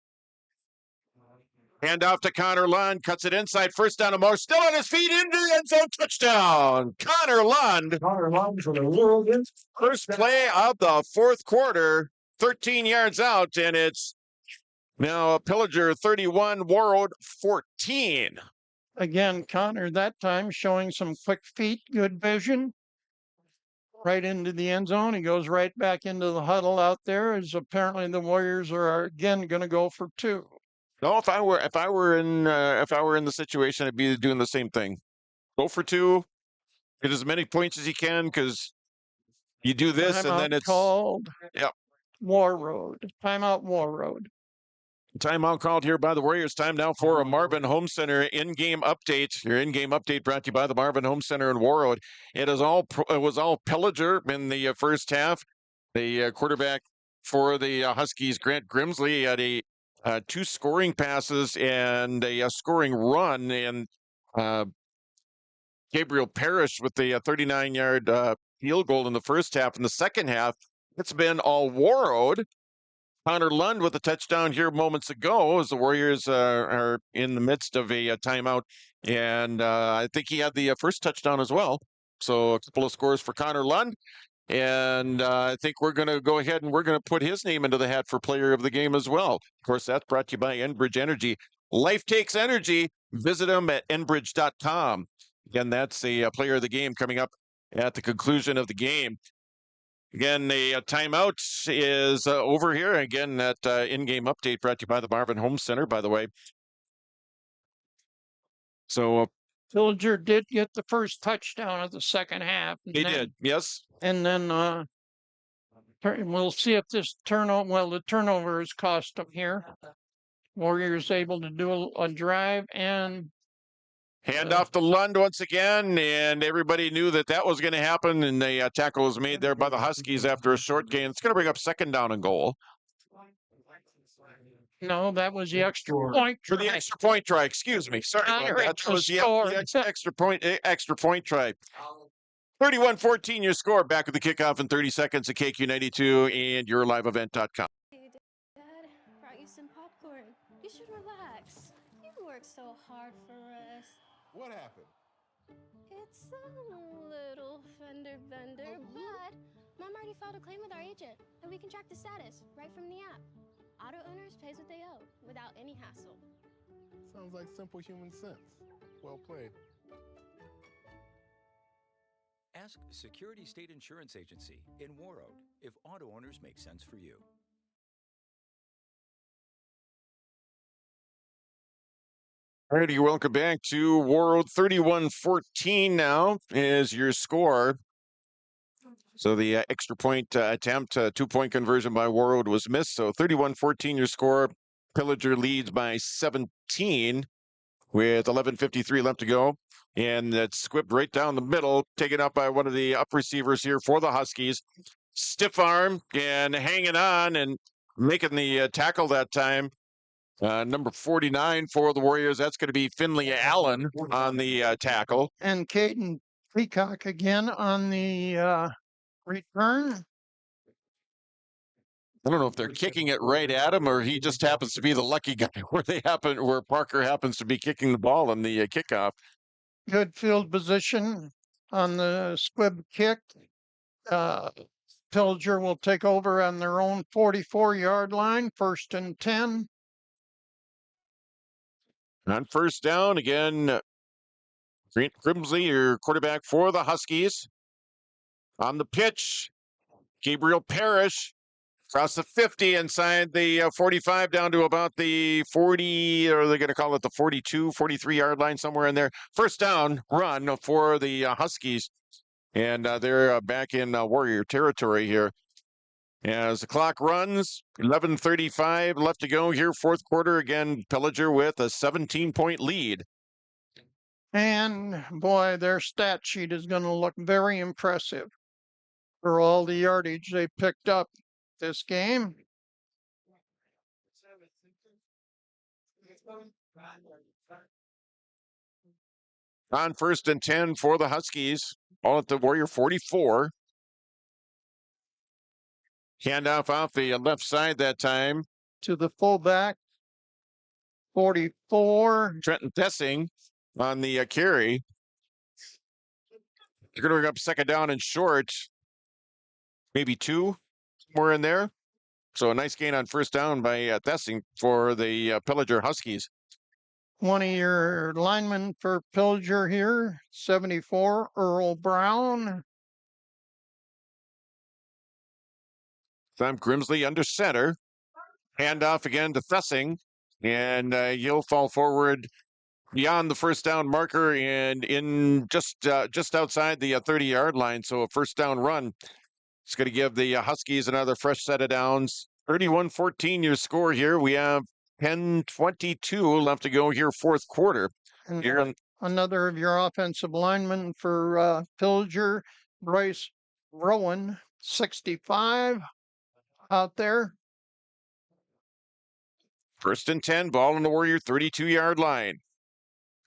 Hand off to Connor Lund, cuts it inside, first down and more, still on his feet, into the end zone, touchdown. Connor Lund for the world. first play of the fourth quarter, 13 yards out, and it's now Pillager 31, Warroad 14. Again, Connor that time showing some quick feet, good vision. Right into the end zone. He goes right back into the huddle out there, as apparently the Warriors are again going to go for 2. No, if I were in the situation, I'd be doing the same thing. Go for 2, get as many points as you can, because you do this and then it's called. Yep. Warroad. Timeout Warroad. Timeout called here by the Warriors. Time now for a Marvin Home Center in-game update. Your in-game update brought to you by the Marvin Home Center in Warroad. It was all Pillager in the first half. The quarterback for the Huskies, Grant Grimsley, had a 2 scoring passes and a scoring run, and Gabriel Parrish with the 39-yard field goal in the first half. In the second half, it's been all Warroad. Connor Lund with a touchdown here moments ago, as the Warriors are in the midst of a timeout. And I think he had the first touchdown as well. So a couple of scores for Connor Lund. And I think we're going to go ahead and we're going to put his name into the hat for player of the game as well. Of course, that's brought to you by Enbridge Energy. Life takes energy. Visit them at enbridge.com. Again, that's a player of the game coming up at the conclusion of the game. Again, the timeout is over here. Again, that in-game update brought to you by the Marvin Home Center, by the way. So Pillager did get the first touchdown of the second half. He did, yes. And then we'll see if this turnover, well, the turnover has cost them here. Warriors able to do a drive and hand off to Lund once again, and everybody knew that was going to happen, and the tackle was made there by the Huskies after a short gain. It's going to bring up second down and goal. No, that was the extra point. For the extra point try, excuse me. Sorry about that. That was the extra point try. 31-14 your score. Back with the kickoff in 30 seconds at KQ92 and yourliveevent.com. Hey, Dad, brought you some popcorn. You should relax. You worked so hard for us. What happened? It's a little fender bender, but Mom already filed a claim with our agent, and we can track the status right from the app. Auto owners pays what they owe without any hassle. Sounds like simple human sense. Well played. Ask Security State Insurance Agency in Warroad if auto owners make sense for you. All righty, welcome back to Warroad. 31-14 now is your score. So the extra point attempt, 2-point conversion by Warroad was missed. So 31-14 your score. Pillager leads by 17 with 11:53 left to go. And that's squibbed right down the middle, taken up by one of the up receivers here for the Huskies. Stiff arm and hanging on and making the tackle that time. Number 49 for the Warriors. That's going to be Finley Allen on the tackle. And Caden Peacock again on the return. I don't know if they're kicking it right at him or he just happens to be the lucky guy where Parker happens to be kicking the ball in the kickoff. Good field position on the squib kick. Pillager will take over on their own 44-yard line, 1st and 10. On first down, again, Grimsley, your quarterback for the Huskies. On the pitch, Gabriel Parrish across the 50 inside the 45 down to about the 40, or they're going to call it the 42, 43-yard line, somewhere in there. First down run for the Huskies, and they're back in Warrior territory here. As the clock runs, 11:35 left to go here, fourth quarter. Again, Pillager with a 17-point lead. And boy, their stat sheet is going to look very impressive for all the yardage they picked up this game. On 1st and 10 for the Huskies, all at the Warrior 44. Handoff off the left side that time. To the fullback. 44. Trenton Tessing on the carry. They're going to bring up second down and short. Maybe 2, somewhere in there. So a nice gain on first down by Tessing for the Pillager Huskies. One of your linemen for Pillager here, 74, Earl Brown. Sam Grimsley under center. Handoff again to Tessing. And he'll fall forward beyond the first down marker and in just outside the 30-yard line. So a first down run. It's going to give the Huskies another fresh set of downs. 31-14 your score here. We have 10:22 left to go here, fourth quarter. And another of your offensive linemen for Pillager, Bryce Rowan, 65 out there. First and 10, ball on the Warrior 32-yard line.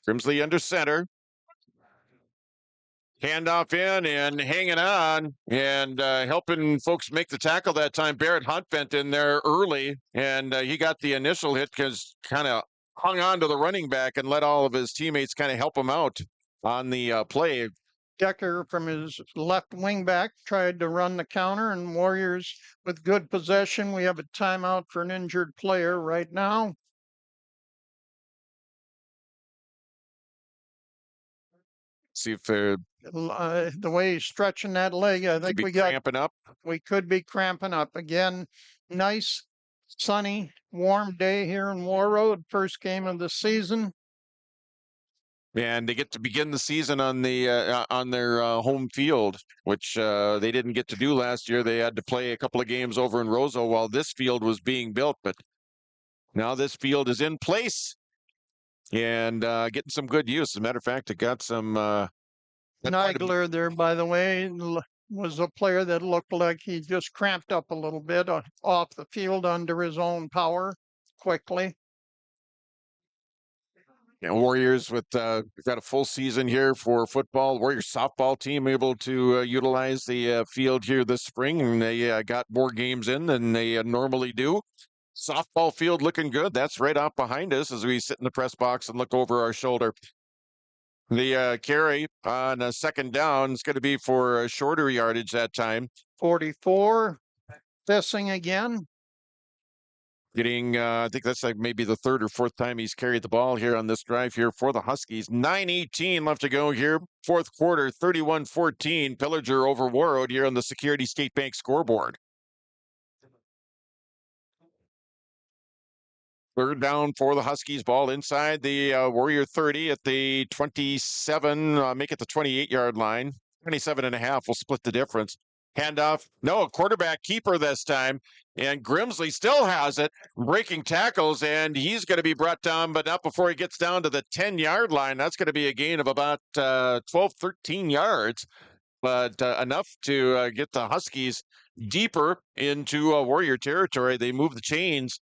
Grimsley under center. Handoff in and hanging on and helping folks make the tackle that time. Barrett Hunt bent in there early, and he got the initial hit because kind of hung on to the running back and let all of his teammates kind of help him out on the play. Decker from his left wing back tried to run the counter, and Warriors with good possession. We have a timeout for an injured player right now. See if they're the way he's stretching that leg, I think we got cramping up. We could be cramping up again. Nice, sunny, warm day here in Warroad. First game of the season. And they get to begin the season on the on their home field, which they didn't get to do last year. They had to play a couple of games over in Roseau while this field was being built. But now this field is in place and getting some good use. As a matter of fact, it got some. Nigler there, by the way, was a player that looked like he just cramped up a little bit off the field under his own power quickly. Yeah, Warriors with we've got a full season here for football. Warriors softball team able to utilize the field here this spring, and they got more games in than they normally do. Softball field looking good. That's right off behind us as we sit in the press box and look over our shoulder. The carry on a second down is going to be for a shorter yardage that time. 44, Tessing again. Getting, I think that's like maybe the third or fourth time he's carried the ball here on this drive here for the Huskies. 9:18 left to go here. Fourth quarter, 31-14. Pillager over Warroad here on the Security State Bank scoreboard. Third down for the Huskies. Ball inside the Warrior 30 at the 27, make it the 28-yard line. 27.5 will split the difference. Handoff. No, a quarterback keeper this time. And Grimsley still has it, breaking tackles, and he's going to be brought down, but not before he gets down to the 10-yard line. That's going to be a gain of about 12, 13 yards, but enough to get the Huskies deeper into Warrior territory. They move the chains.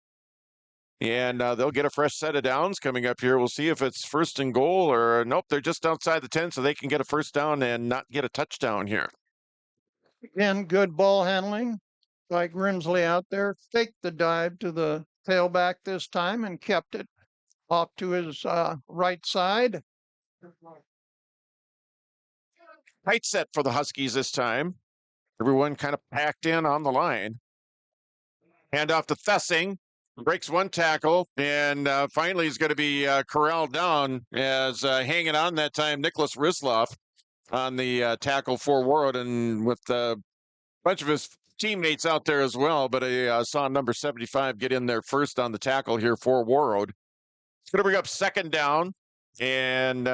And they'll get a fresh set of downs coming up here. We'll see if it's first and goal or nope, they're just outside the 10, so they can get a first down and not get a touchdown here. Again, good ball handling by Grimsley out there. Faked the dive to the tailback this time and kept it off to his right side. Tight set for the Huskies this time. Everyone kind of packed in on the line. Hand off to Tessing. Breaks one tackle, and finally he's going to be corralled down as hanging on that time, Nicholas Risloff on the tackle for Warroad, and with a bunch of his teammates out there as well, but I saw number 75 get in there first on the tackle here for Warroad. It's going to bring up second down, and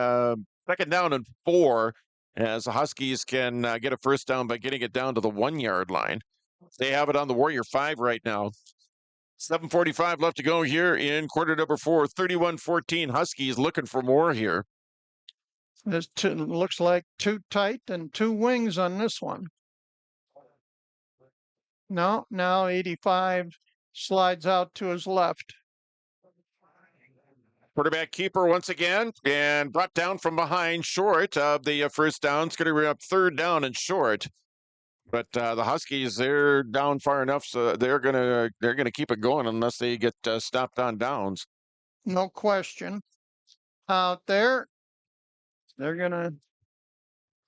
second down and 4 as the Huskies can get a first down by getting it down to the 1-yard line. They have it on the Warrior 5 right now. 7:45 left to go here in quarter number 4. 31-14. Huskies looking for more here. This looks like too tight and 2 wings on this one. No, now 85 slides out to his left. Quarterback keeper once again and brought down from behind short of the first down. It's going to bring up third down and short. But the Huskies, they're down far enough, so they're gonna keep it going unless they get stopped on downs. no question. Out there, they're going to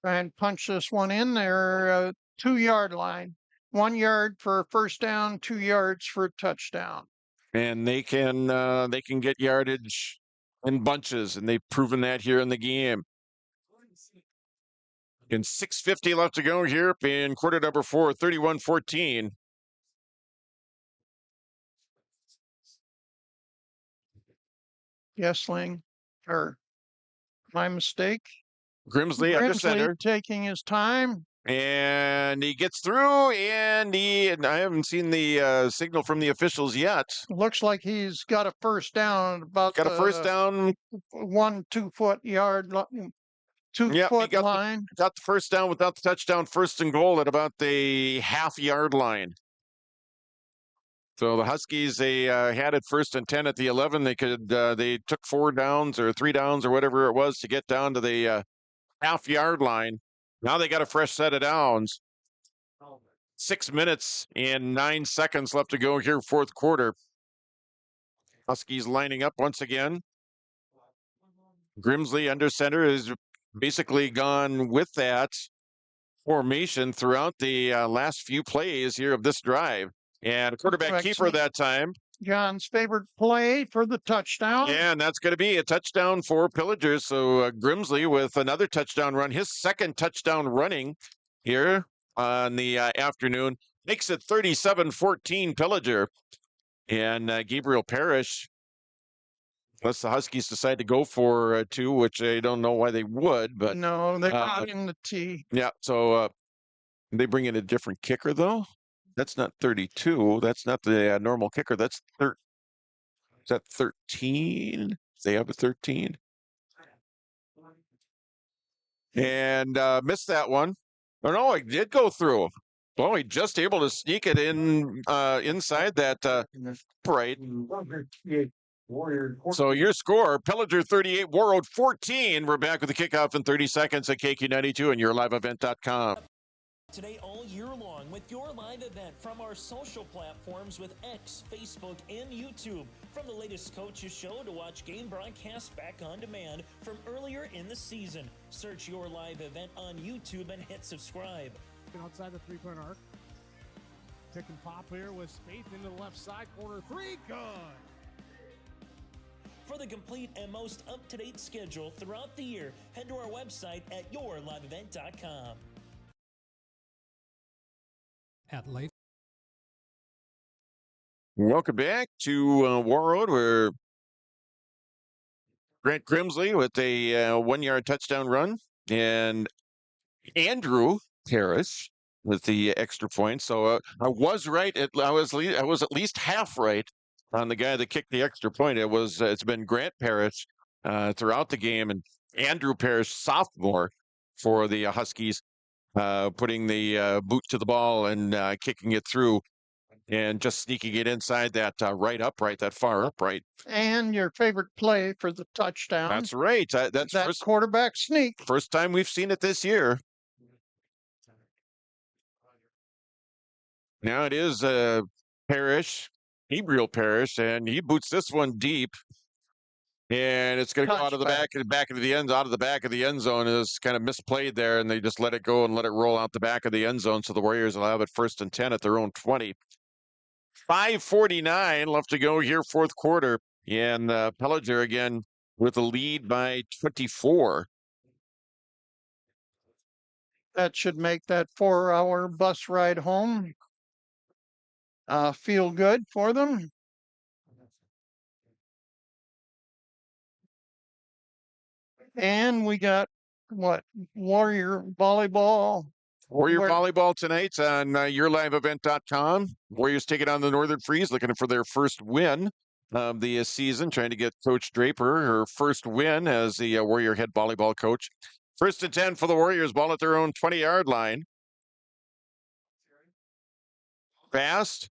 try and punch this one in their 2-yard line. 1 yard for a first down, 2 yards for a touchdown. And they can get yardage in bunches, and they've proven that here in the game. And 6:50 left to go here in quarter number 4, 31-14. Yesling, or my mistake. Grimsley under center, taking his time. And he gets through, and I haven't seen the signal from the officials yet. Looks like he's got a first down about Got a first down. 1 2 foot yard, 2 foot line. Got the first down without the touchdown, 1st and goal at about the half-yard line. So the Huskies, they had it 1st and 10 at the 11. They took 4 downs or 3 downs or whatever it was to get down to the half-yard line. Now they got a fresh set of downs. 6 minutes and 9 seconds left to go here, 4th quarter. Huskies lining up once again. Grimsley under center has basically gone with that formation throughout the last few plays here of this drive. And quarterback keeper that time. John's favorite play for the touchdown. Yeah, and that's going to be a touchdown for Pillager. So Grimsley with another touchdown run, his 2nd touchdown running here on the afternoon, makes it 37-14 Pillager. And Gabriel Parrish, unless the Huskies decide to go for 2, which I don't know why they would, but no, they're not in the tee. Yeah, so they bring in a different kicker though. That's not 32. That's not the normal kicker. That's is that 13? They have a 13. And missed that one. Oh no, it did go through. Well, he just able to sneak it in inside that right. So your score, Pillager 38, Warroad 14. We're back with the kickoff in 30 seconds at KQ92 and yourliveevent.com. Today all year long with your live event from our social platforms with X, Facebook, and YouTube. From the latest coaches show to watch game broadcasts back on demand from earlier in the season. Search your live event on YouTube and hit subscribe. Outside the 3-point arc. Pick and pop here with Spaeth into the left side corner 3. Good. For the complete and most up-to-date schedule throughout the year, head to our website at yourliveevent.com. At Life. Welcome back to Warroad, where Grant Grimsley with a 1-yard touchdown run, and Andrew Parrish with the extra point. So I was right. I was at least half right on the guy that kicked the extra point. It's been Grant Parrish throughout the game, and Andrew Parrish, sophomore for the Huskies, putting the boot to the ball and kicking it through and just sneaking it inside that right upright, that far upright. And your favorite play for the touchdown. That's right. That's that quarterback sneak. First time we've seen it this year. Now it is Parrish, Gabriel Parrish, and he boots this one deep. And it's going to go out of the back of the end, out of the back of the end zone. Is kind of misplayed there, and they just let it go and let it roll out the back of the end zone. So the Warriors will have it 1st and 10 at their own 20. 5:49 left to go here, 4th quarter. And Pillager again with a lead by 24. That should make that 4-hour bus ride home feel good for them. And we got Warrior volleyball. Volleyball tonight on yourliveevent.com. Warriors taking on the Northern Freeze, looking for their first win of the season, trying to get Coach Draper her first win as the Warrior head volleyball coach. 1st and 10 for the Warriors, ball at their own 20-yard line. Fast.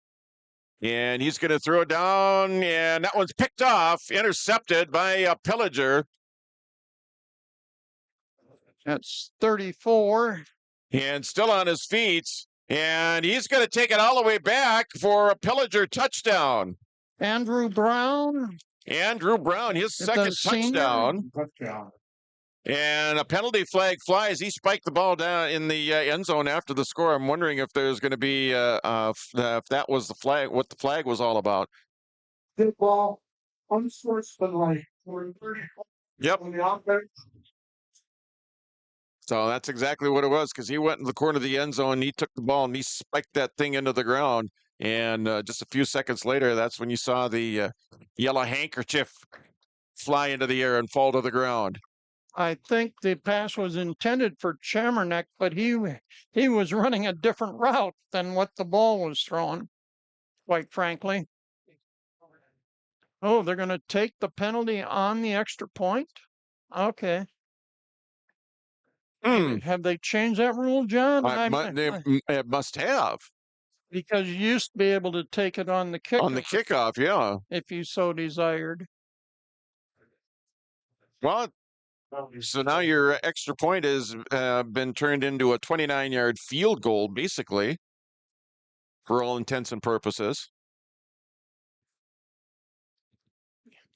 And he's going to throw it down, and that one's picked off, intercepted by Pillager. That's 34. And still on his feet. And he's going to take it all the way back for a Pillager touchdown. Andrew Brown. Andrew Brown, his second touchdown. And a penalty flag flies. He spiked the ball down in the end zone after the score. I'm wondering if there's going to be if that was the flag, what the flag was all about. The ball unsportsmanlike for 30. Yep. So that's exactly what it was, because he went in the corner of the end zone. He took the ball and he spiked that thing into the ground. And just a few seconds later, that's when you saw the yellow handkerchief fly into the air and fall to the ground. I think the pass was intended for Chamernick, but he was running a different route than what the ball was thrown, quite frankly. Oh, they're going to take the penalty on the extra point? Okay. Have they changed that rule, John? It must have. Because you used to be able to take it on the kickoff. On the kickoff, yeah. If you so desired. Well, so now your extra point has been turned into a 29-yard field goal, basically, for all intents and purposes.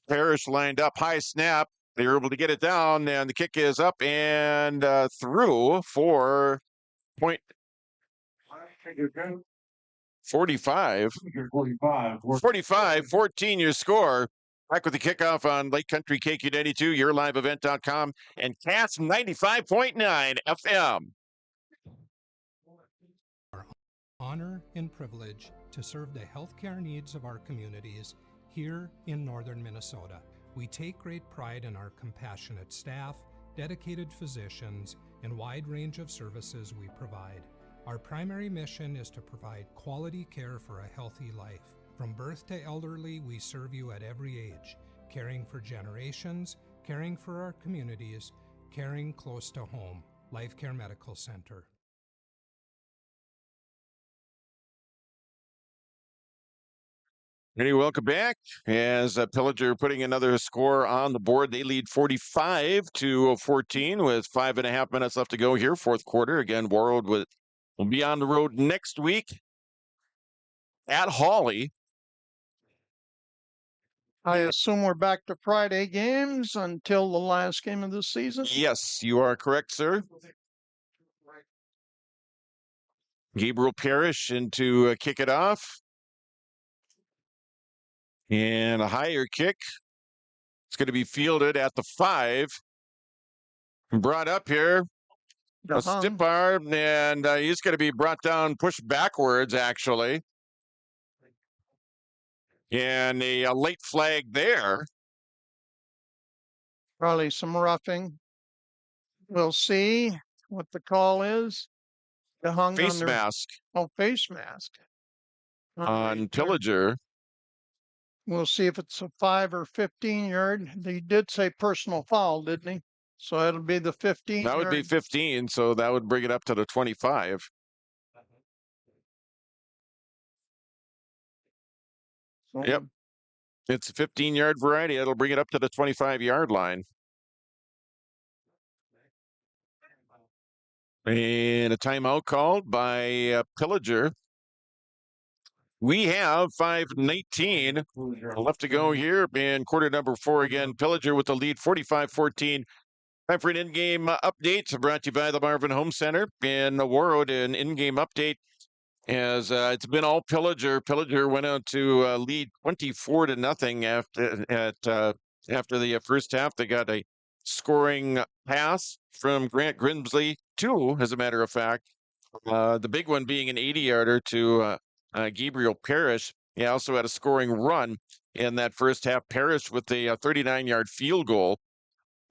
Parrish lined up, high snap. They were able to get it down, and the kick is up and through for point 45. 45-14 your score. Back with the kickoff on Lake Country KQ92, yourliveevent.com, and Cats 95.9 FM. Our honor and privilege to serve the healthcare needs of our communities here in northern Minnesota. We take great pride in our compassionate staff, dedicated physicians, and wide range of services we provide. Our primary mission is to provide quality care for a healthy life. From birth to elderly, we serve you at every age, caring for generations, caring for our communities, caring close to home. Life Care Medical Center. Hey, welcome back. As Pillager putting another score on the board, they lead 45-14 with 5.5 minutes left to go here, fourth quarter. Again, Warroad will be on the road next week at Hawley. I assume we're back to Friday games until the last game of the season? Yes, you are correct, sir. Gabriel Parrish in to kick it off. And a higher kick. It's going to be fielded at the 5. Brought up here. A stiff arm, and he's going to be brought down, pushed backwards, actually. And a late flag there. Probably some roughing. We'll see what the call is. Face mask. Oh, face mask. On Pillager. We'll see if it's a 5 or 15-yard. He did say personal foul, didn't he? So that'll be the 15. That would be 15, so that would bring it up to the 25. Yep. It's a 15-yard variety. It'll bring it up to the 25-yard line. And a timeout called by Pillager. We have 5:19 left to go here in quarter number 4 again. Pillager with the lead, 45-14. Time for an in-game update brought to you by the Marvin Home Center in Warroad. An in-game update as it's been all Pillager. Pillager went out to lead 24-0 after the first half. They got a scoring pass from Grant Grimsley, 2, as a matter of fact. The big one being an 80-yarder to Gabriel Parrish. He also had a scoring run in that first half. Parrish with a 39-yard field goal.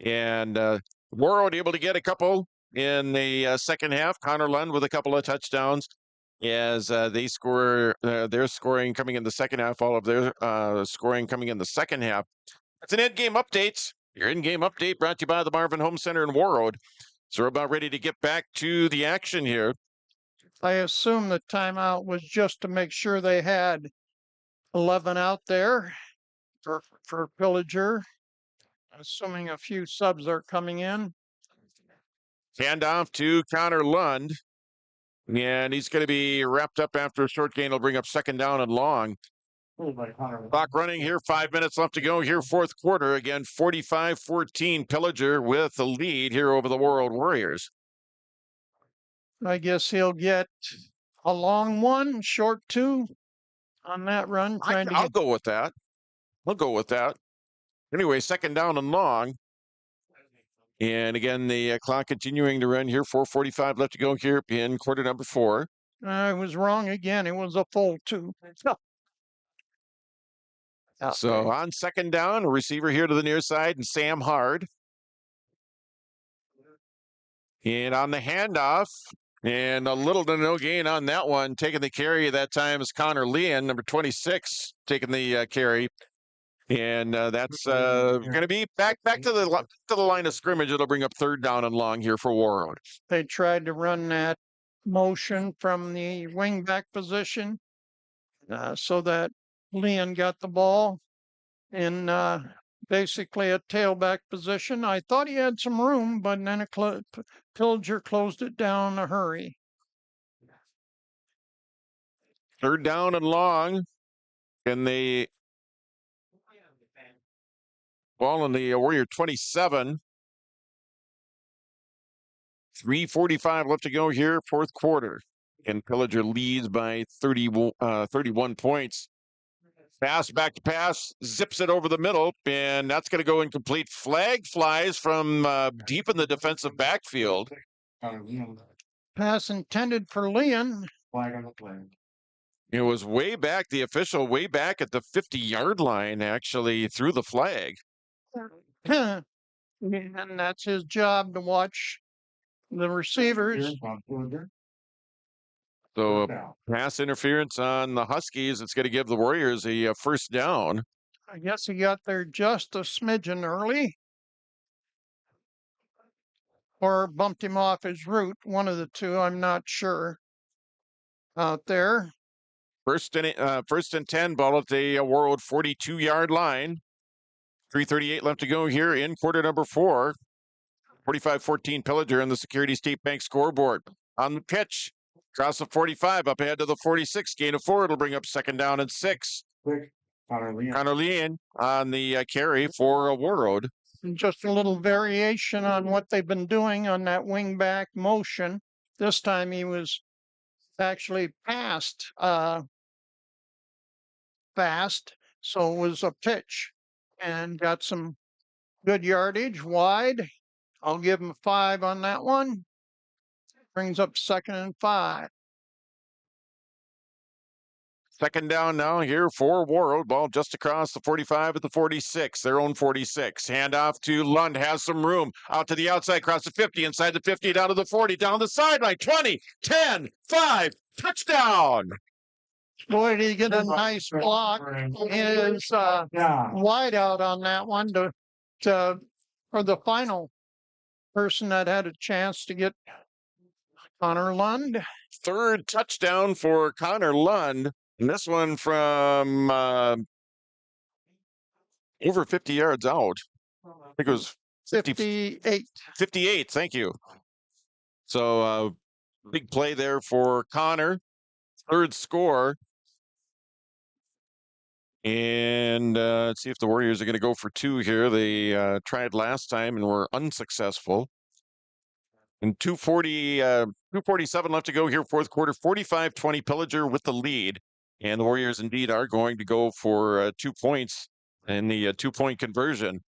And Warroad able to get a couple in the second half. Connor Lund with a couple of touchdowns as they score their scoring coming in the second half. All of their scoring coming in the second half. That's an in-game update. Your in-game update brought to you by the Marvin Home Center in Warroad. So we're about ready to get back to the action here. I assume the timeout was just to make sure they had 11 out there for Pillager. Assuming a few subs are coming in. Hand off to Connor Lund. And he's going to be wrapped up after a short gain. He'll bring up second down and long. Clock running here, 5 minutes left to go here, fourth quarter. Again, 45-14, Pillager with the lead here over the Warroad Warriors. I guess he'll get a long one, short two on that run. I'll go with that. I'll go with that. Anyway, second down and long. And again, the clock continuing to run here. 4:45 left to go here in quarter number 4. I was wrong again. It was a full two. So on second down, a receiver here to the near side, and Sam Hard. And on the handoff, and a little to no gain on that one. Taking the carry that time is Connor Leon, number 26, taking the carry. And that's going to be back to the line of scrimmage. It'll bring up third down and long here for Warroad. They tried to run that motion from the wingback position so that Leon got the ball in basically a tailback position. I thought he had some room, but then Pillager closed it down in a hurry. Third down and long. And the ball in the Warrior 27. 3:45 left to go here, fourth quarter. And Pillager leads by 31 points. Pass, back to pass, zips it over the middle, and that's going to go incomplete. Flag flies from deep in the defensive backfield. Pass intended for Leon. Flag on the play. It was way back, the official way back at the 50-yard line, actually, threw the flag. And that's his job to watch the receivers. So pass interference on the Huskies. It's going to give the Warriors a first down. I guess he got there just a smidgen early. Or bumped him off his route. One of the two, I'm not sure. Out there. First and 10, ball at the Warroad 42-yard line. 3:38 left to go here in quarter number 4. 45-14 Pillager on the Security State Bank scoreboard. On the pitch, across the 45, up ahead to the 46. Gain of 4. It'll bring up second down and 6. Connor Leon on the carry for Warroad. Just a little variation on what they've been doing on that wing back motion. This time he was actually passed fast, so it was a pitch and got some good yardage wide. I'll give him 5 on that one. Brings up second and 5. Second down now here for Warroad. Ball just across the 45 at the 46, their own 46. Handoff to Lund, has some room. Out to the outside, across the 50, inside the 50, down to the 40, down the sideline. 20, 10, 5, touchdown. Boy, did he get a nice block. Is wide out on that one for the final person that had a chance to get Connor Lund. Third touchdown for Connor Lund. And this one from over 50 yards out. I think it was 58. 58, thank you. So big play there for Connor. Third score. And let's see if the Warriors are going to go for 2 here. They tried last time and were unsuccessful. And 2:47 left to go here, fourth quarter. 45-20 Pillager with the lead. And the Warriors indeed are going to go for 2 points in the 2-point conversion.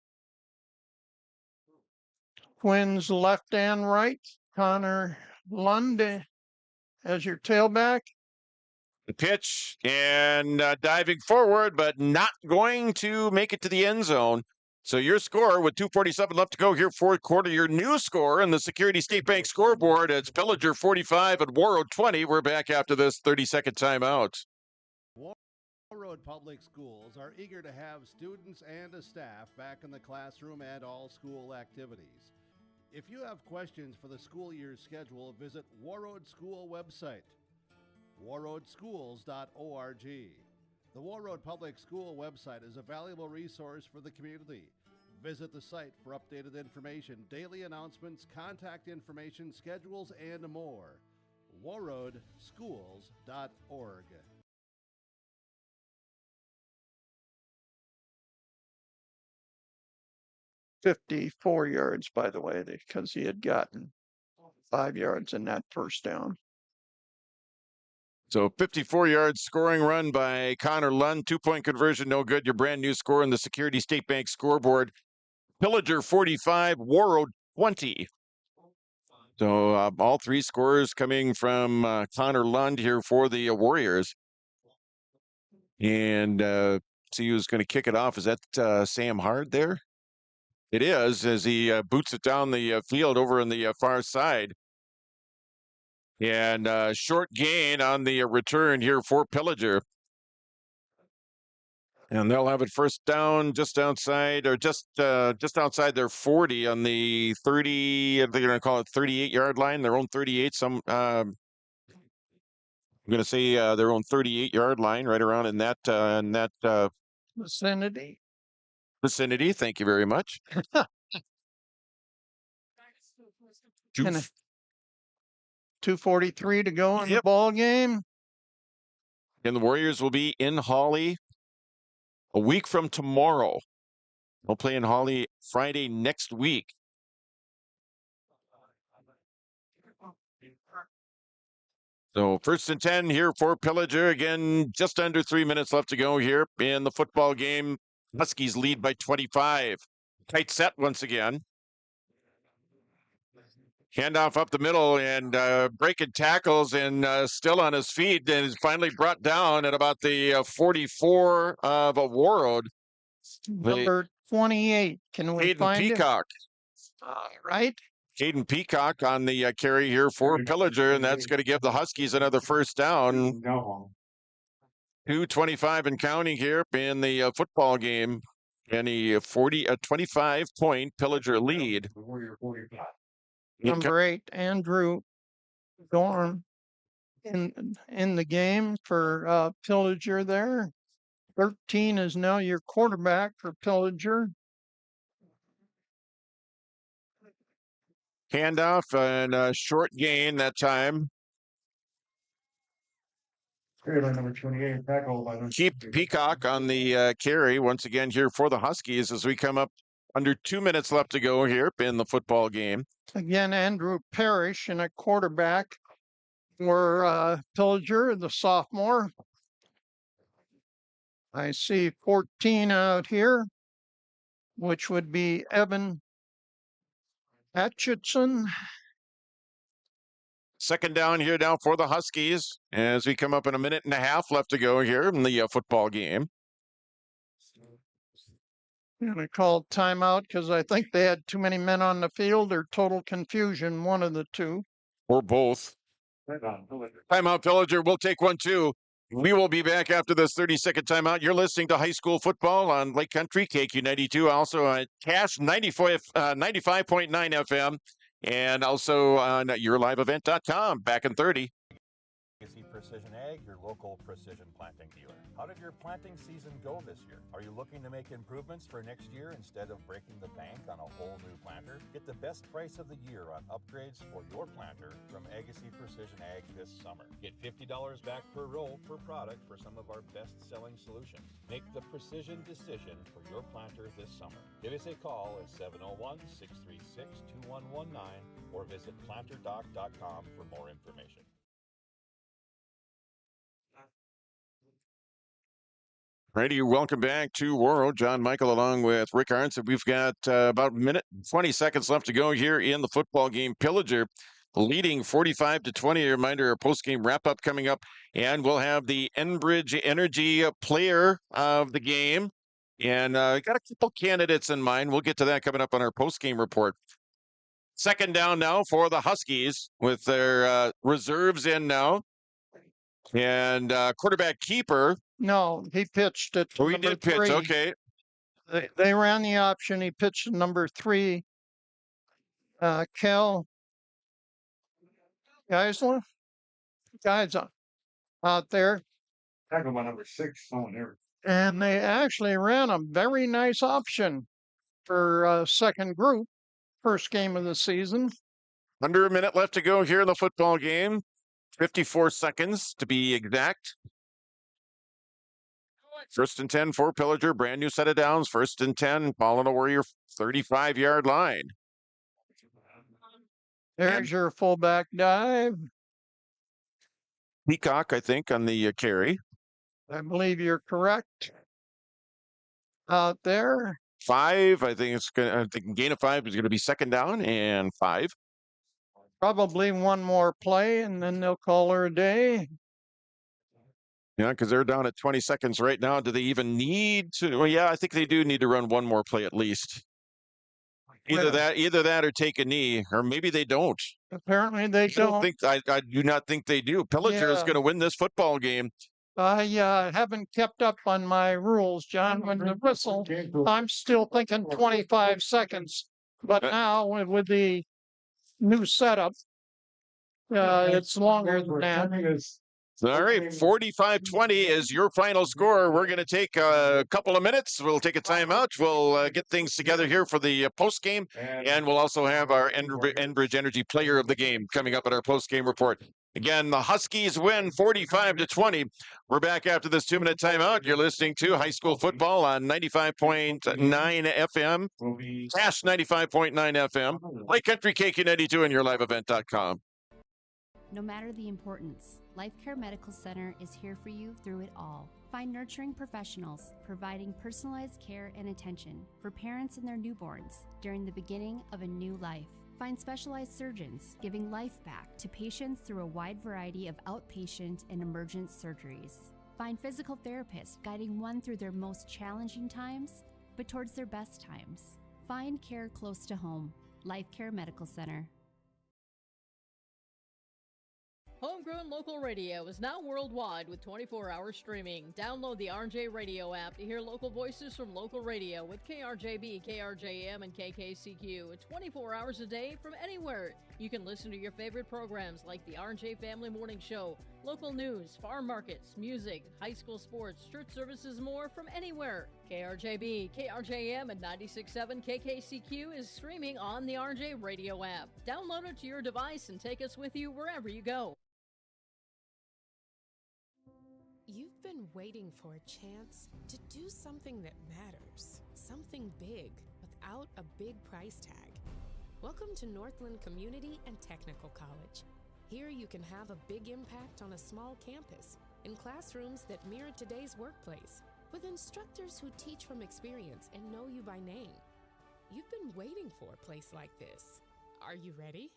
Twins left and right. Connor Lund as your tailback. The pitch and diving forward, but not going to make it to the end zone. So your score with 2:47 left to go here, fourth quarter, your new score in the Security State Bank scoreboard, it's Pillager 45 and Warroad 20. We're back after this 30-second timeout. Warroad Public Schools are eager to have students and a staff back in the classroom and all school activities. If you have questions for the school year schedule, visit Warroad School website, warroadschools.org. The Warroad Public School website is a valuable resource for the community. Visit the site for updated information, daily announcements, contact information, schedules, and more. warroadschools.org. 54 yards, by the way, because he had gotten 5 yards in that first down. So 54 yard scoring run by Connor Lund. 2-point conversion, no good. Your brand new score in the Security State Bank scoreboard. Pillager 45, Warroad 20. So all three scores coming from Connor Lund here for the Warriors. And see who's going to kick it off. Is that Sam Hard there? It is, as he boots it down the field over on the far side. And short gain on the return here for Pillager. And they'll have it first down just outside, or just outside their 40 on the 30. They're going to call it 38-yard line, their own 38. I'm going to say their own 38-yard line, right around in that vicinity. Vicinity. Thank you very much. 2:43 to go in the ball game. And the Warriors will be in Holly a week from tomorrow. They'll play in Holly Friday next week. So 1st and 10 here for Pillager. Again, just under 3 minutes left to go here in the football game. Huskies lead by 25. Tight set once again. Handoff up the middle and breaking tackles and still on his feet, and is finally brought down at about the 44 of a Warroad. Number 28. Can we find Peacock. Right? Caden Peacock on the carry here for Pillager, and that's going to give the Huskies another first down. 2:25 and counting here in the football game. And a 25-point Pillager lead. Number 8, Andrew Dorn in the game for Pillager there. 13 is now your quarterback for Pillager. Handoff and a short gain that time. Number 28, tackle by Keep Peacock on the carry once again here for the Huskies as we come up under 2 minutes left to go here in the football game. Again, Andrew Parrish in a quarterback for Pillager, the sophomore. I see 14 out here, which would be Evan Atchison. Second down here now for the Huskies as we come up in a minute and a half left to go here in the football game. I'm going to call timeout because I think they had too many men on the field or total confusion, one of the two. Or both. Timeout, Pillager. We'll take one too. We will be back after this 30-second timeout. You're listening to High School Football on Lake Country, KQ92, also on Cash 95.9 FM, and also on yourliveevent.com. Back in 30. Legacy Precision Ag, your local precision planting dealer. How did your planting season go this year? Are you looking to make improvements for next year instead of breaking the bank on a whole new planter? Get the best price of the year on upgrades for your planter from Legacy Precision Ag this summer. Get $50 back per row per product for some of our best-selling solutions. Make the precision decision for your planter this summer. Give us a call at 701-636-2119 or visit planterdoc.com for more information. Righty, welcome back to Warroad. John Michael along with Rick Arnson. We've got about a minute, 20 seconds left to go here in the football game. Pillager leading 45-20. A reminder, our post-game wrap-up coming up, and we'll have the Enbridge Energy player of the game. And got a couple candidates in mind. We'll get to that coming up on our post-game report. Second down now for the Huskies with their reserves in now. And quarterback keeper. No, he pitched it. Oh, he did pitch. 3. Okay. They ran the option. He pitched to number 3. Kel Geisler out there. Tackle by number 6 on there. And they actually ran a very nice option for second group, first game of the season. Under a minute left to go here in the football game. 54 seconds to be exact. First and 10 for Pillager. Brand new set of downs. First and 10. Ball on the Warrior 35-yard line. There's your fullback dive. Peacock, I think, on the carry. I believe you're correct. Out there. 5. I think it's going to, I think gain of 5 is going to be second down and 5. Probably one more play and then they'll call her a day. Yeah, because they're down at 20 seconds right now. Do they even need to? Well, yeah, I think they do need to run one more play at least. Either that or take a knee, or maybe they don't. Apparently they don't. I do not think they do. Pillager is going to win this football game. I haven't kept up on my rules, John. When the whistle, I'm still thinking 25 seconds. But now with the new setup, it's longer than that. All right, 45-20 is your final score. We're going to take a couple of minutes. We'll take a timeout. We'll get things together here for the post game, and we'll also have our Enbridge Energy Player of the Game coming up at our post game report. Again, the Huskies win 45-20. We're back after this 2-minute timeout. You're listening to high school football on 95.9 FM, Cash 95.9 FM, Lake Country KQ92, and yourliveevent.com. No matter the importance, Life Care Medical Center is here for you through it all. Find nurturing professionals providing personalized care and attention for parents and their newborns during the beginning of a new life. Find specialized surgeons giving life back to patients through a wide variety of outpatient and emergent surgeries. Find physical therapists guiding one through their most challenging times, but towards their best times. Find care close to home. Life Care Medical Center. Homegrown local radio is now worldwide with 24-hour streaming. Download the RJ Radio app to hear local voices from local radio with KRJB, KRJM, and KKCQ 24 hours a day from anywhere. You can listen to your favorite programs like the RJ Family Morning Show, local news, farm markets, music, high school sports, church services, more from anywhere. KRJB, KRJM, and 96.7 KKCQ is streaming on the RJ Radio app. Download it to your device and take us with you wherever you go. You've been waiting for a chance to do something that matters, something big without a big price tag. Welcome to Northland Community and Technical College. Here you can have a big impact on a small campus, in classrooms that mirror today's workplace, with instructors who teach from experience and know you by name. You've been waiting for a place like this. Are you ready?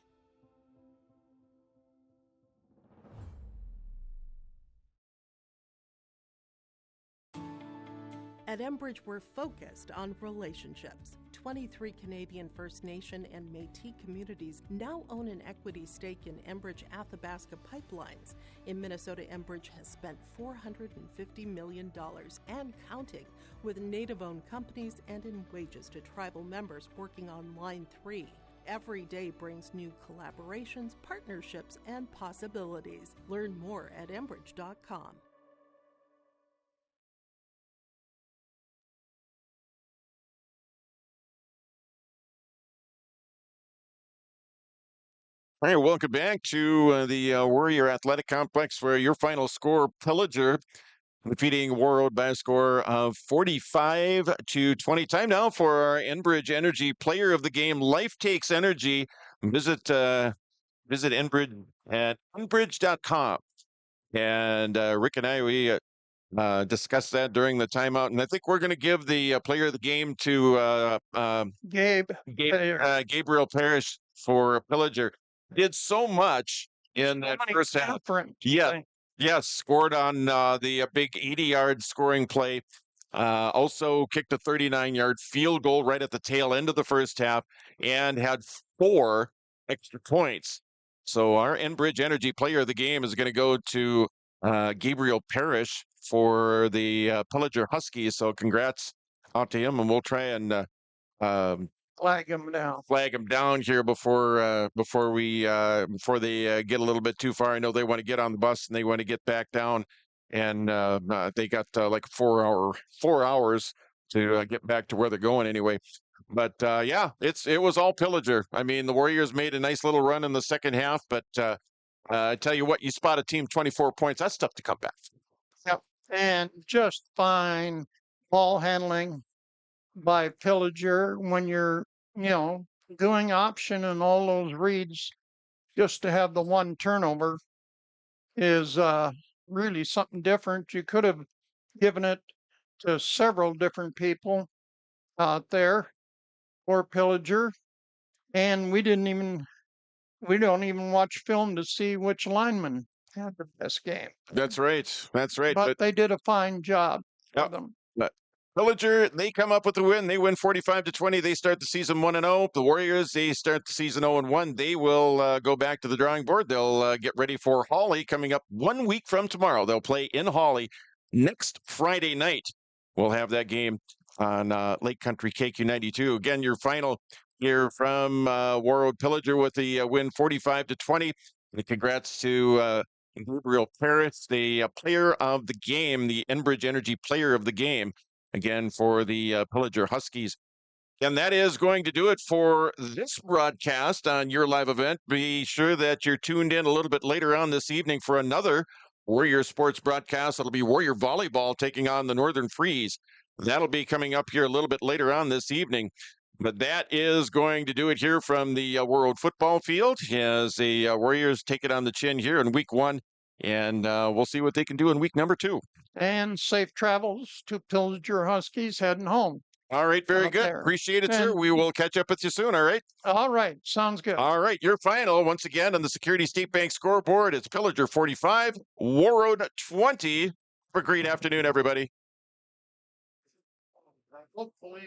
At Enbridge, we're focused on relationships. 23 Canadian First Nation and Métis communities now own an equity stake in Enbridge Athabasca Pipelines. In Minnesota, Enbridge has spent $450 million and counting with Native-owned companies and in wages to tribal members working on Line 3. Every day brings new collaborations, partnerships, and possibilities. Learn more at enbridge.com. All right, welcome back to the Warrior Athletic Complex, where your final score, Pillager, defeating Warroad by a score of 45-20. Time now for our Enbridge Energy Player of the Game. Life Takes Energy. Visit Enbridge at enbridge.com. And Rick and I, we discussed that during the timeout, and I think we're going to give the Player of the Game to Gabriel Parrish for Pillager. Did so much in that first half. Yes, scored on the big 80-yard scoring play. Also kicked a 39-yard field goal right at the tail end of the first half and had 4 extra points. So our Enbridge Energy Player of the Game is going to go to Gabriel Parrish for the Pillager Huskies. So congrats out to him, and we'll try and flag him down here before they get a little bit too far. I know they want to get on the bus and they want to get back down, and they got like 4 hours to get back to where they're going anyway. But yeah, it was all Pillager. I mean, the Warriors made a nice little run in the second half, but I tell you what, you spot a team 24 points, that's tough to come back. Yep. and just fine ball handling by Pillager when you're, doing option and all those reads. Just to have the one turnover is really something different. You could have given it to several different people out there or Pillager, and we don't even watch film to see which lineman had the best game. That's right. That's right. But they did a fine job for Yep. them. But Pillager, they come up with the win. They win 45-20. They start the season 1-0. The Warriors, they start the season 0-1. They will go back to the drawing board. They'll get ready for Hawley coming up 1 week from tomorrow. They'll play in Hawley next Friday night. We'll have that game on Lake Country KQ92. Again, your final here from Warroad Pillager with the win 45-20. And congrats to Gabriel Paris, the player of the game, the Enbridge Energy player of the game, again for the Pillager Huskies. And that is going to do it for this broadcast on your live event. Be sure that you're tuned in a little bit later on this evening for another Warrior Sports broadcast. It'll be Warrior Volleyball taking on the Northern Freeze. That'll be coming up here a little bit later on this evening. But that is going to do it here from the Warroad football field as the Warriors take it on the chin here in week 1. And we'll see what they can do in week number 2. And safe travels to Pillager Huskies heading home. All right, very good. There. Appreciate it, sir. And- We will catch up with you soon, all right? All right, sounds good. All right, your final, once again, on the Security State Bank scoreboard, it's Pillager 45, Warroad 20. Have a great afternoon, everybody. Hopefully